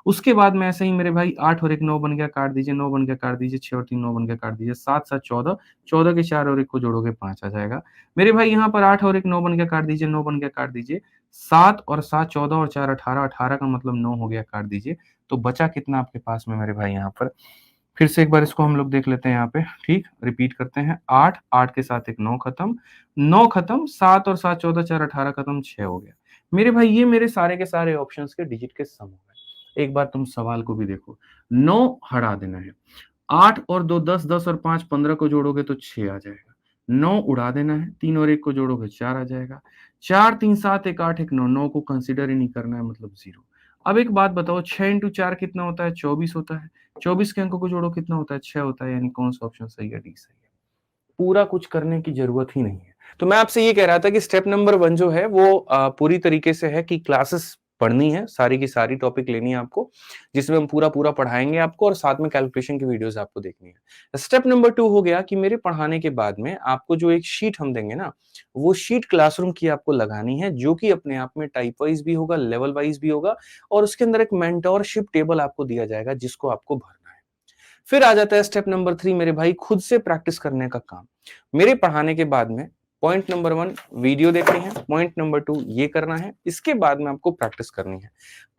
उसके बाद में ऐसे ही मेरे भाई 8 और 1 9 बन गया, काट दीजिए, 9 बन गया, काट दीजिए, 6 और 3 9 बन गया, काट दीजिए, 7 7 14, 14 के 4 और 1 को जोड़ोगे 5 आ जाएगा। मेरे भाई यहाँ पर 8 और 1 9 बन गया, काट दीजिए, 9 बन गया, काट दीजिए, 7 और 7 14 और 4 18, 18 का मतलब 9 हो गया, काट दीजिए। तो बचा कितना आपके पास में मेरे भाई यहाँ पर? फिर से एक बार इसको हम लोग देख लेते हैं यहाँ पे, ठीक? रिपीट करते हैं। 8, 8 के साथ एक 9 खत्म, 9 खत्म, 7 और 7 14, 4 18 खत्म, 6 हो गया। मेरे भाई ये मेरे सारे के सारे ऑप्शंस के डिजिट के सम हो गए। एक बार तुम सवाल को भी देखो, 9 हटा देना है, 8 और 2 10, 10 और 5 15 को जोड़ोगे तो 6 आ जाएगा, 9 उड़ा देना है, 3 और 1 को जोड़ोगे 4 आ जाएगा, 4 3 7 1 8 1 9, 9 को कंसीडर ही नहीं करना है मतलब 0। अब एक बात बताओ, 6 इंटू 4 कितना होता है? 24 होता है, 24 के अंकों को जोड़ो कितना होता है? 6 होता है, यानी कौन सा ऑप्शन सही है? डी सही है। पूरा कुछ करने की जरूरत ही नहीं है। तो मैं आपसे ये कह रहा था कि स्टेप नंबर 1 जो है वो पूरी तरीके से है कि क्लासेस पढ़नी है, सारी की सारी टॉपिक लेनी है आपको, जिसमें हम पूरा-पूरा पढ़ाएँगे आपको और साथ में कैलकुलेशन की वीडियोज़ आपको देखनी है। स्टेप नंबर 2 हो गया कि मेरे पढ़ाने के बाद में आपको जो एक शीट हम देंगे ना, वो शीट क्लासरूम की आपको लगानी है, जो कि अपने आप में टाइप वाइज़ भी होगा, लेवल वाइज़ भी होगा और उसके अंदर एक मेंटरशिप टेबल आपको दिया जाएगा, जिसको आपको भरना है। फिर आ जाता है स्टेप नंबर 3 मेरे भाई, खुद से प्रैक्टिस करने का काम। मेरे पढ़ाने के बाद में पॉइंट नंबर 1 वीडियो देखनी है, पॉइंट नंबर 2 ये करना है, इसके बाद में आपको प्रैक्टिस करनी है।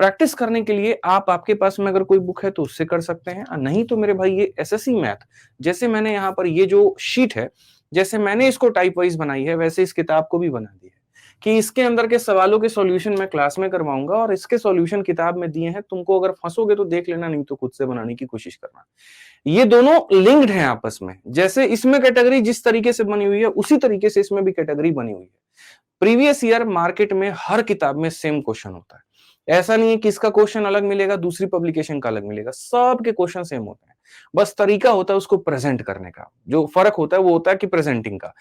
प्रैक्टिस करने के लिए आप आपके पास में अगर कोई बुक है तो उससे कर सकते हैं, नहीं तो मेरे भाई ये एसएससी मैथ, जैसे मैंने यहाँ पर ये जो शीट है, जैसे मैंने इसको टाइप वाइज़ बनाई है, वैसे इस किताब को भी बना दी है, कि इसके अंदर के सवालों के सॉल्यूशन मैं क्लास में करवाऊँगा और इसके सॉल्यूशन किताब में दिए हैं, तुमको अगर फँसोगे तो देख लेना, नहीं तो खुद से बनाने की कोशिश करना। ये दोनों लिंक्ड हैं आपस में। जैसे इसमें कैटेगरी जिस तरीके से बनी हुई है, उसी तरीके से इसमें भी कैटेगरी बनी हुई है। प्रीवियस ईयर मार्केट में हर किताब में सेम क्वेश्चन होता है। ऐसा नहीं है कि इसका क्वेश्चन अलग मिलेगा, दूसरी पब्लिकेशन का अलग मिलेगा। सबके क्वेश्चन सेम होते हैं। बस तरीका होता है उसको प्रेजेंट करने का। जो फर्क होता है वो होता है कि प्रेजेंटिंग का।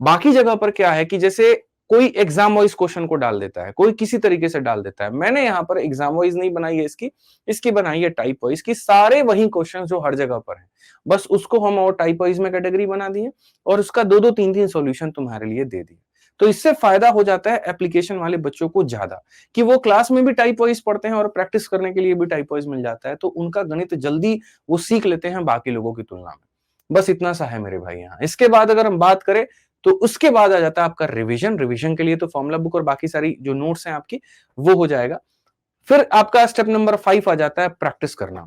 बाकी जगह पर क्या है कि जैसे कोई एग्जाम वाइज क्वेश्चन को डाल देता है, कोई किसी तरीके से डाल देता है। मैंने यहाँ पर एग्जाम वाइज नहीं बनाई है इसकी बनाई है टाइप वाइज की। सारे वही क्वेश्चन जो हर जगह पर हैं, बस उसको हम और टाइप वाइज में कैटेगरी बना दिए और उसका 2-2 3-3 सॉल्यूशन तुम्हारे लिए दे दिए। तो इससे फायदा हो जाता है एप्लीकेशन वाले बच्चों को ज्यादा, कि वो क्लास में भी टाइप वाइज पढ़ते हैं और प्रैक्टिस करने के लिए भी टाइप वाइज मिल जाता है, तो उनका गणित जल्दी वो सीख लेते हैं बाकी लोगों की तुलना में। बस इतना सा है मेरे भाई यहाँ। इसके बाद अगर हम बात करें तो उसके बाद आ जाता है आपका रिवीजन। रिवीजन के लिए तो फॉर्मूला बुक और बाकी सारी जो नोट्स हैं आपकी, वो हो जाएगा। फिर आपका स्टेप नंबर 5 आ जाता है प्रैक्टिस करना।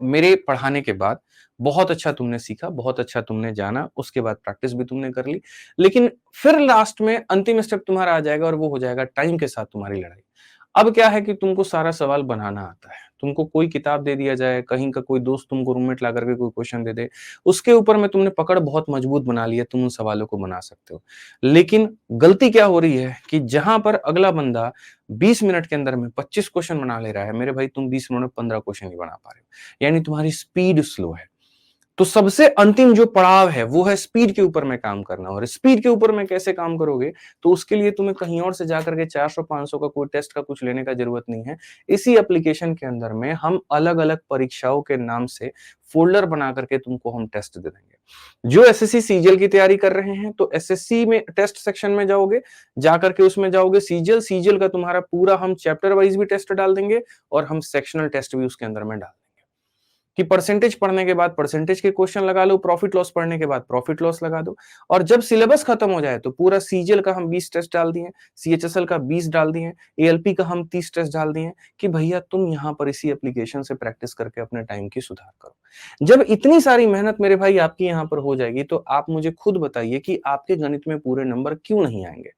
मेरे पढ़ाने के बाद बहुत अच्छा तुमने सीखा, बहुत अच्छा तुमने जाना, उसके बाद प्रैक्टिस भी तुमने कर ली। लेकिन फिर लास्ट में अंतिम स्टेप तुम्हारा आ जाएगा और वो हो जाएगा टाइम के साथ तुम्हारी लड़ाई। अब क्या है कि तुमको सारा सवाल बनाना आता है। तुमको कोई किताब दे दिया जाए, कहीं का कोई दोस्त तुमको रूममेट ला करके कोई क्वेश्चन दे दे, उसके ऊपर में तुमने पकड़ बहुत मजबूत बना ली है, तुम उन सवालों को बना सकते हो। लेकिन गलती क्या हो रही है कि जहां पर अगला बंदा 20 मिनट के अंदर में 25 क्वेश्चन बना ले रहा है, मेरे भाई तुम 20 मिनट में 15 क्वेश्चन ही बना पा रहे हो, यानी तुम्हारी स्पीड स्लो है। तो सबसे अंतिम जो पड़ाव है वो है स्पीड के ऊपर में काम करना। और स्पीड के ऊपर में कैसे काम करोगे, तो उसके लिए तुम्हें कहीं और से जाकर के 400-500 का कोई टेस्ट का कुछ लेने का जरूरत नहीं है। इसी एप्लीकेशन के अंदर में हम अलग-अलग परीक्षाओं के नाम से फोल्डर बना करके तुमको हम टेस्ट दे देंगे। जो एसएससी सीजीएल की तैयारी कर रहे हैं तो एसएससी में टेस्ट सेक्शन में जाओगे, जाकर के उसमें जाओगे सीजीएल, सीजीएल का तुम्हारा पूरा हम चैप्टर वाइज भी टेस्ट डाल देंगे और हम सेक्शनल टेस्ट भी उसके अंदर में डाल देंगे, कि परसेंटेज पढ़ने के बाद परसेंटेज के क्वेश्चन लगा लो, प्रॉफिट लॉस पढ़ने के बाद प्रॉफिट लॉस लगा दो। और जब सिलेबस खत्म हो जाए तो पूरा सीजीएल का हम 20 टेस्ट डाल दिए, सीएचएसएल का 20 डाल दिए, एएलपी का हम 30 टेस्ट डाल दिए, कि भैया तुम यहाँ पर इसी एप्लीकेशन से प्रैक्टिस करके अपने टाइम की सुधार करो। जब इतनी सारी मेहनत मेरे भाई आपकी यहाँ पर हो जाएगी तो आप मुझे खुद बताइए कि आपके गणित में पूरे नंबर क्यों नहीं आएंगे?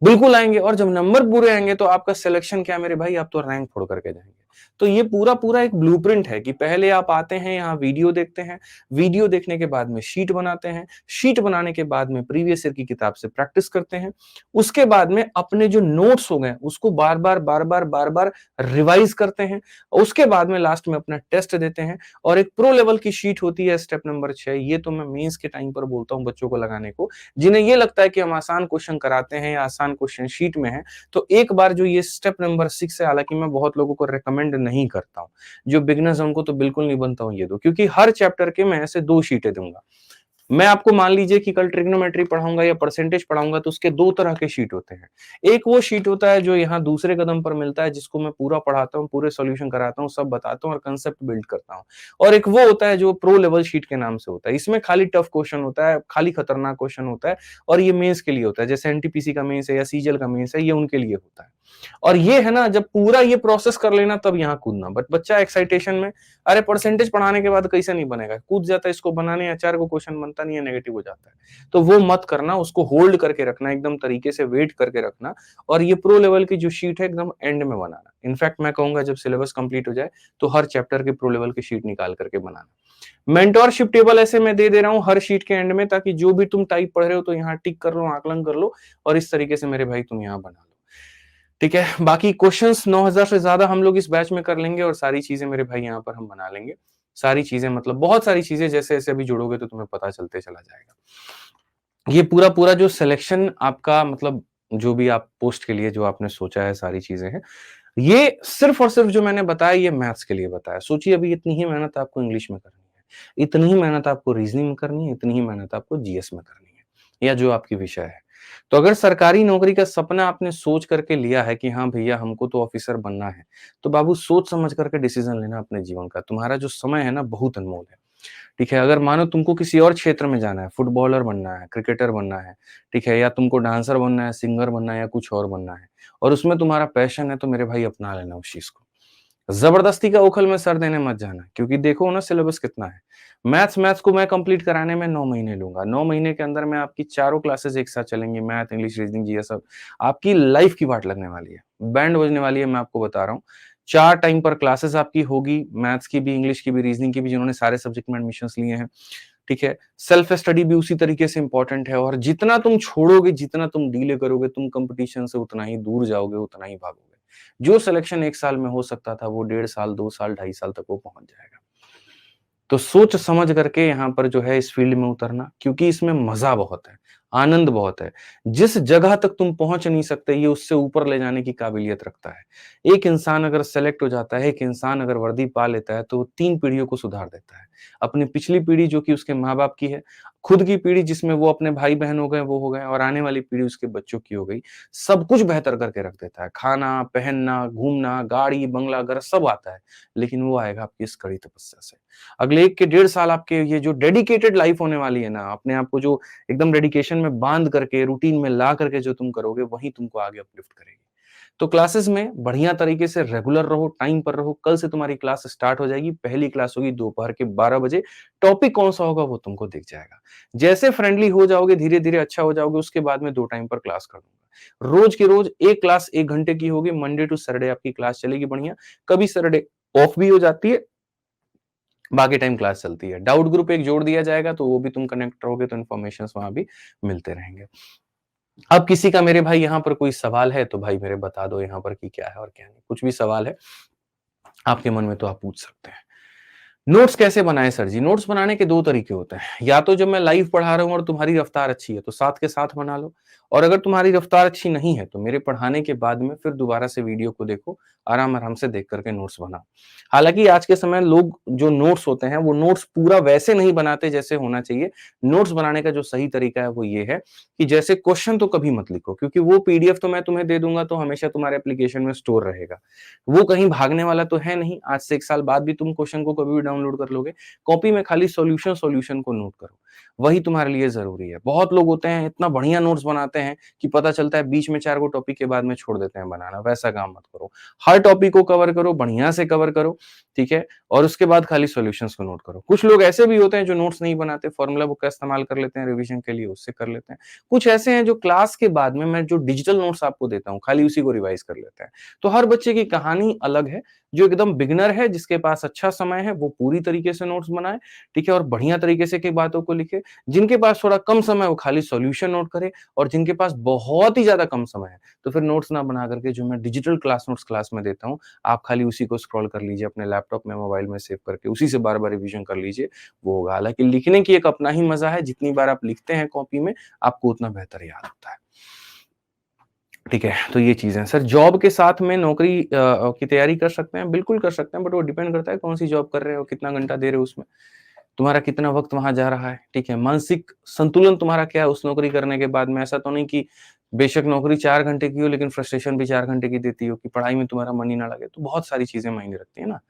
बिल्कुल आएंगे। और जब नंबर पूरे आएंगे तो आपका सिलेक्शन क्या मेरे भाई, आप तो रैंक फोड़ करके जाएंगे। तो ये पूरा एक ब्लूप्रिंट है कि पहले आप आते हैं यहाँ वीडियो देखते हैं, वीडियो देखने के बाद में शीट बनाते हैं, शीट बनाने के बाद में प्रीवियस ईयर की किताब से प्रैक्टिस करते हैं, उसके बाद में अपने जो नोट्स हो गए उसको बार बार रिवाइज करते हैं, उसके बाद में लास्ट में अपना टेस्ट देते हैं। और एक प्रो लेवल की शीट होती है स्टेप नंबर 6। ये तो मैं मेंस के टाइम पर बोलता हूँ बच्चों को लगाने को, जिन्हें ये लगता है कि हम आसान क्वेश्चन कराते हैं या आसान क्वेश्चन शीट में है, तो एक बार जो ये स्टेप नंबर 6 है, हालांकि मैं बहुत लोगों को रेकमेंड नहीं करता हूं, जो बिगनर्स हैं उनको तो बिल्कुल नहीं बनता हूं ये दो, क्योंकि हर चैप्टर के मैं ऐसे 2 शीटें दूंगा। मैं आपको मान लीजिए कि कल ट्रिग्नोमेट्री पढ़ाऊंगा या परसेंटेज पढ़ाऊंगा तो उसके 2 तरह के शीट होते हैं। एक वो शीट होता है जो यहाँ दूसरे कदम पर मिलता है, जिसको मैं पूरा पढ़ाता हूँ, पूरे सॉल्यूशन कराता हूँ, सब बताता हूँ और कंसेप्ट बिल्ड करता हूँ। और एक वो होता है जो प्रो लेवल शीट के नाम से होता है। इसमें खाली टफ क्वेश्चन होता है, खाली खतरनाक क्वेश्चन होता है और ये मेंस के लिए होता है। जैसे एनटीपीसी का मेंस है या सीजीएल का मेंस है, ये उनके लिए होता है। और ये है ना, जब पूरा ये प्रोसेस कर लेना तब यहाँ कूदना। बट बच्चा एक्साइटेशन में, अरे परसेंटेज पढ़ाने के बाद कैसे नहीं बनेगा, कूद जाता है इसको बनाने, अचार को क्वेश्चन बनता नहीं है, नेगेटिव हो जाता है। तो वो मत करना, उसको होल्ड करके रखना, एकदम तरीके से वेट करके रखना। और ये प्रो लेवल की जो शीट है एकदम एंड में बनाना। इनफैक्ट मैं कहूंगा जब सिलेबस कंप्लीट हो जाए तो हर चैप्टर की प्रो लेवल की शीट निकाल करके बनाना। मेंटोरशिप टेबल ऐसे मैं दे दे रहा हूँ हर शीट के एंड में, ताकि जो भी तुम टाइप पढ़ रहे हो तो यहाँ टिक कर लो, आकलन कर लो, और इस तरीके से मेरे भाई तुम यहाँ बना लो। ठीक है, बाकी क्वेश्चंस 9000 से ज्यादा हम लोग इस बैच में कर लेंगे, और सारी चीजें मेरे भाई यहाँ पर हम बना लेंगे। सारी चीजें मतलब बहुत सारी चीजें, जैसे जैसे अभी जुड़ोगे तो तुम्हें पता चलते चला जाएगा। ये पूरा पूरा जो सिलेक्शन आपका, मतलब जो भी आप पोस्ट के लिए जो आपने सोचा है, सारी चीजें हैं, ये सिर्फ और सिर्फ जो मैंने बताया ये मैथ्स के लिए बताया। सोचिए अभी इतनी ही मेहनत आपको इंग्लिश में करनी है, इतनी ही मेहनत आपको रीजनिंग में करनी है, इतनी ही मेहनत आपको जीएस में करनी है, या जो आपकी विषय है। तो अगर सरकारी नौकरी का सपना आपने सोच करके लिया है कि हाँ भैया हमको तो ऑफिसर बनना है, तो बाबू सोच समझ करके डिसीजन लेना अपने जीवन का। तुम्हारा जो समय है ना बहुत अनमोल है। ठीक है, अगर मानो तुमको किसी और क्षेत्र में जाना है, फुटबॉलर बनना है, क्रिकेटर बनना है, ठीक है, या तुमको डांसर बनना है, सिंगर बनना है, या कुछ और बनना है, और उसमें तुम्हारा पैशन है, तो मेरे भाई अपना लेना उस चीज को। जबरदस्ती का उखल में सर देने मत जाना, क्योंकि देखो ना सिलेबस कितना है। मैथ्स को मैं कंप्लीट कराने में 9 महीने लूंगा। 9 महीने के अंदर में आपकी चारों क्लासेस एक साथ चलेंगी, मैथ, इंग्लिश, रीजनिंग, जीएस, सब। आपकी लाइफ की वाट लगने वाली है, बैंड बजने वाली है, मैं आपको बता रहा हूँ। 4 टाइम पर क्लासेस आपकी होगी, मैथ्स की भी, इंग्लिश की भी, रीजनिंग की भी, जिन्होंने सारे सब्जेक्ट में एडमिशन लिए हैं। ठीक है, सेल्फ स्टडी भी उसी तरीके से इंपॉर्टेंट है, और जितना तुम छोड़ोगे, जितना तुम डीले करोगे, तुम कंपटीशन से उतना ही दूर जाओगे, उतना ही भागोगे। जो सिलेक्शन 1 साल में हो सकता था, वो 1.5 साल, 2 साल, 2.5 साल तक वो पहुंच जाएगा। तो सोच समझ करके यहाँ पर जो है इस फील्ड में उतरना, क्योंकि इसमें मजा बहुत है, आनंद बहुत है। जिस जगह तक तुम पहुंच नहीं सकते, ये उससे ऊपर ले जाने की काबिलियत रखता है। एक इंसान अगर सेलेक्ट हो जाता है, एक इंसान अगर वर्दी पा लेता है, तो वो 3 पीढ़ियों को सुधार देता है। अपनी पिछली पीढ़ी जो कि उसके माँ बाप की है, खुद की पीढ़ी जिसमें वो अपने भाई बहन हो गए, वो हो गए, और आने वाली पीढ़ी उसके बच्चों की हो गई। सब कुछ बेहतर करके रख देता है, खाना, पहनना, घूमना, गाड़ी, बंगला, घर सब आता है, लेकिन वो आएगा आपकी इस कड़ी तपस्या से। अगले 1 के 1.5 साल आपके ये जो डेडिकेटेड लाइफ होने वाली है ना, अपने आप को जो एकदम डेडिकेशन में बांध करके, रूटीन में ला करके जो तुम करोगे, वही तुमको आगे अपलिफ्ट करेगी। तो क्लासेस में बढ़िया तरीके से रेगुलर रहो, टाइम पर रहो। कल से तुम्हारी क्लास स्टार्ट हो जाएगी। पहली क्लास होगी दोपहर के 12 बजे। टॉपिक कौन सा होगा वो तुमको दिख जाएगा। जैसे फ्रेंडली हो जाओगे, धीरे-धीरे अच्छा हो जाओगे, उसके बाद में 2 टाइम पर क्लास कर दूंगा। रोज की रोज एक क्लास 1 घंटे की होगी। मंडे टू सैटरडे आपकी क्लास चलेगी बढ़िया। कभी सैटरडे ऑफ भी हो जाती है, बाकी टाइम क्लास चलती है। डाउट ग्रुप एक जोड़ दिया जाएगा, तो वो भी तुम कनेक्ट रहोगे तो इन्फॉर्मेशन वहां भी मिलते रहेंगे। अब किसी का मेरे भाई यहाँ पर कोई सवाल है तो भाई मेरे बता दो यहाँ पर कि क्या है और क्या नहीं। कुछ भी सवाल है आपके मन में तो आप पूछ सकते हैं। नोट्स कैसे बनाएं सर जी? नोट्स बनाने के 2 तरीके होते हैं। या तो जब मैं लाइव पढ़ा रहा हूँ और तुम्हारी रफ्तार अच्छी है तो साथ के साथ बना लो, और अगर तुम्हारी रफ्तार अच्छी नहीं है तो मेरे पढ़ाने के बाद में फिर दोबारा से वीडियो को देखो, आराम-आराम से देख करके नोट्स बनाओ। हालाँकि आज के समय लोग जो नोट्स होते हैं वो नोट्स पूरा वैसे नहीं बनाते जैसे होना चाहिए। नोट्स बनाने का जो सही तरीका है वो ये है कि जैसे क्वेश्चन तो कभी मत लिखो, क्योंकि वो पीडीएफ तो मैं तुम्हें दे दूँगा तो हमेशा तुम्हारे एप्लीकेशन में स्टोर रहेगा। वो कहीं भागने वाला तो है नहीं। आज से 1 साल बाद भी तुम क्वेश्चन को कभी भी डाउनलोड कर लोगे। कॉपी में खाली सॉल्यूशन को नोट करो, वही तुम्हारे लिए जरूरी है। बहुत लोग होते हैं इतना बढ़िया नोट्स बनाते हैं कि पता चलता है बीच में 4 गो टॉपिक के बाद में छोड़ देते हैं बनाना। वैसा काम मत करो। हर टॉपिक को कवर करो, बढ़िया से कवर करो, ठीक है, और उसके बाद खाली सॉल्यूशंस को नोट करो। कुछ लोग ऐसे भी होते हैं जो नोट्स नहीं बनाते, फॉर्मूला बुक का इस्तेमाल कर लेते हैं रिवीजन के लिए, उससे कर लेते हैं। कुछ ऐसे हैं जो क्लास के बाद में मैं जो डिजिटल नोट्स आपको देता हूँ खाली उसी को रिवाइज कर लेते हैं। तो हर बच्चे की कहानी अलग है। जो एकदम बिगिनर है, जिसके पास अच्छा समय है, वो पूरी तरीके से नोट्स बनाए, ठीक है, और बढ़िया तरीके से की बातों को लिखे। जिनके पास थोड़ा कम समय है वो खाली सॉल्यूशन नोट करे, और जिनके पास बहुत ही ज्यादा कम समय है तो फिर नोट्स ना बना करके जो मैं डिजिटल क्लास नोट्स क्लास में देता हूँ, आप खाली उसी को स्क्रॉल कर लीजिए अपने लैपटॉप में, मोबाइल में सेव करके उसी से बार बार रिवीजन कर लीजिए, वो होगा। हालांकि लिखने की एक अपना ही मजा है, जितनी बार आप लिखते हैं कॉपी में आपको उतना बेहतर याद होता है। ठीक है, तो ये चीज़ है। सर जॉब के साथ में नौकरी की तैयारी कर सकते हैं? बिल्कुल कर सकते हैं, बट वो डिपेंड करता है कौन-सी जॉब कर रहे हो, कितना घंटा दे रहे हो उसमें, तुम्हारा कितना वक़्त वहाँ जा रहा है, ठीक है? मानसिक संतुलन तुम्हारा क्या है उस नौकरी करने के बाद में? ऐसा तो नहीं कि बेशक नौकरी 4 घंटे की हो लेकिन फ्रस्ट्रेशन भी 4 घंटे की देती हो, कि पढ़ाई में तुम्हारा मन ही ना लगे, तो बहुत सारी चीज़ें मायने रखती है ना।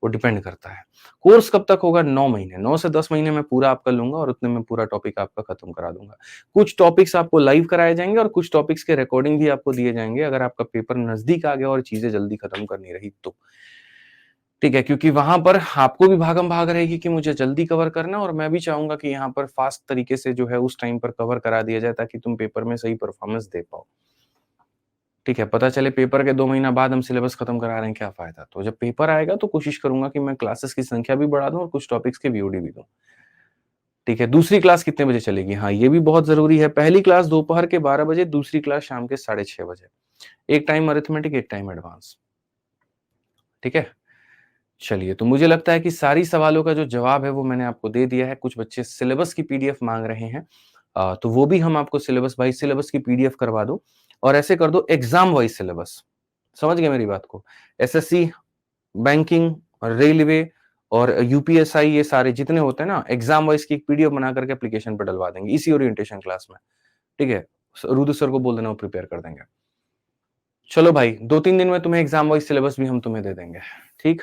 वो डिपेंड करता है। कोर्स कब तक होगा? 9 महीने, 9 से 10 महीने मैं पूरा आपका लूँगा और उतने में पूरा टॉपिक आपका खत्म करा दूँगा। कुछ टॉपिक्स आपको लाइव कराए जाएँगे और कुछ टॉपिक्स के रिकॉर्डिंग भी आपको दिए जाएँगे अगर आपका पेपर नज़दीक आ गया और चीज़ें जल्दी खत्म करनी रही तो। ठीक है, क्योंकि वहाँ पर आपको भी भागम-भाग रहेगी कि मुझे जल्दी कवर करना है और मैं भी चाहूँगा कि यहाँ पर फ़ास्ट तरीके से जो है उस टाइम पर कवर करा दिया जाए ताकि तुम पेपर में सही परफ़ॉर्मेंस दे पाओ। ठीक है, पता चले पेपर के 2 महीना बाद हम सिलेबस खत्म करा रहे हैं, क्या फ़ायदा? तो जब पेपर आएगा तो कोशिश करूँगा कि मैं क्लासेस की संख्या भी बढ़ा दूँ और कुछ टॉपिक्स के वीओडी भी दूँ। ठीक है, दूसरी क्लास कितने बजे चलेगी? हाँ, ये भी बहुत ज़रूरी है। पहली क्लास दोपहर के 12 बजे, दूसरी क्लास शाम के साढ़े 6 बजे। एक टाइम अरिथमेटिक, एक टाइम एडवांस। ठीक है? चलिए, तो मुझे लगता है कि सारी सवालों का जो जवाब है वो मैंने आपको दे दिया है। कुछ बच्चे सिलेबस की पीडीएफ माँग रहे हैं। तो वो भी हम आपको सिलेबस वाइज़ सिलेबस की पीडीएफ करवा दो और ऐसे कर दो एग्ज़ाम वाइज़ सिलेबस। समझ गए मेरी बात को? एसएससी, बैंकिंग, रेलवे और यूपीएसआई ये सारे जितने होते हैं ना, एग्ज़ाम वाइज़ की एक पीडीएफ बना करके एप्लीकेशन पे डलवा देंगे, इसी ओरिएंटेशन क्लास में। ठीक है? रुदु सर को बोल देना वो प्रिपेयर कर देंगे। चलो भाई, 2-3 दिन में तुम्हें एग्ज़ाम वाइज़ सिलेबस भी हम तुम्हें दे देंगे। ठीक?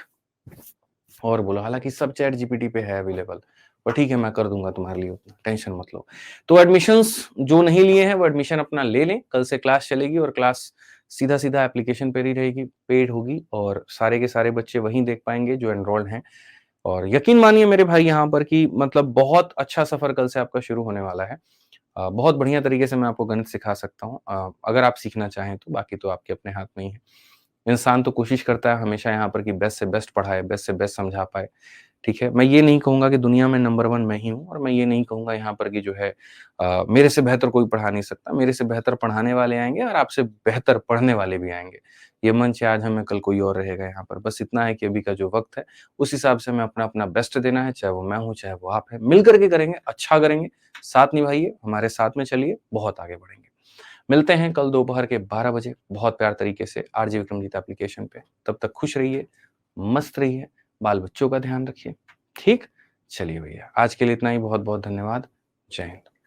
और बोलो, हालाँकि सब चैट जीपीटी पे है अवेलेबल, पर ठीक है मैं कर दूँगा तुम्हारे लिए उतना, टेंशन मत लो। तो एडमिशन्स जो नहीं लिए हैं वो एडमिशन अपना ले लें, कल से क्लास चलेगी और क्लास सीधा-सीधा एप्लीकेशन पे ही रहेगी, पेड होगी और सारे के सारे बच्चे वहीं देख पाएँगे जो एनरोल्ड हैं। और यकीन मानिए मेरे भाई यहाँ पर कि मतलब बहुत अच्छा सफ़र कल से आपका शुरू होने वाला है। बहुत बढ़िया तरीके से मैं आपको गणित सिखा सकता हूँ अगर आप सीखना चाहें तो, बाकी तो आपके अपने हाथ में ही है। इंसान तो कोशिश करता है हमेशा यहाँ पर कि बेस्ट से बेस्ट पढ़ाए, बेस्ट से बेस्ट समझा पाए, ठीक है? मैं ये नहीं कहूँगा कि दुनिया में नंबर 1 मैं ही हूँ और मैं ये नहीं कहूँगा यहाँ पर कि जो है मेरे से बेहतर कोई पढ़ा नहीं सकता। मेरे से बेहतर पढ़ाने वाले आएँगे और आपसे बेहतर पढ़ने वाले भी आएँगे। ये मंच आज है, मैं कल कोई और रहेगा यहाँ पर। बस इतना है कि अभी का जो वक़्त है, उस हिसाब से हमें अपना-अपना बेस्ट देना है, चाहे वो मैं हूँ, चाहे वो आप हैं। मिल कर के करेंगे, अच्छा करेंगे, साथ निभाइए, हमारे साथ में चलिए, बहुत आगे बढ़ेंगे। मिलते हैं कल दोपहर के 12 बजे बहुत प्यार तरीके से आरजे विक्रमजीत एप्लीकेशन पे। तब तक खुश रहिए, मस्त रहिए, बाल-बच्चों का ध्यान रखिए। ठीक? चलिए भैया, आज के लिए इतना ही। बहुत-बहुत धन्यवाद। जय हिंद।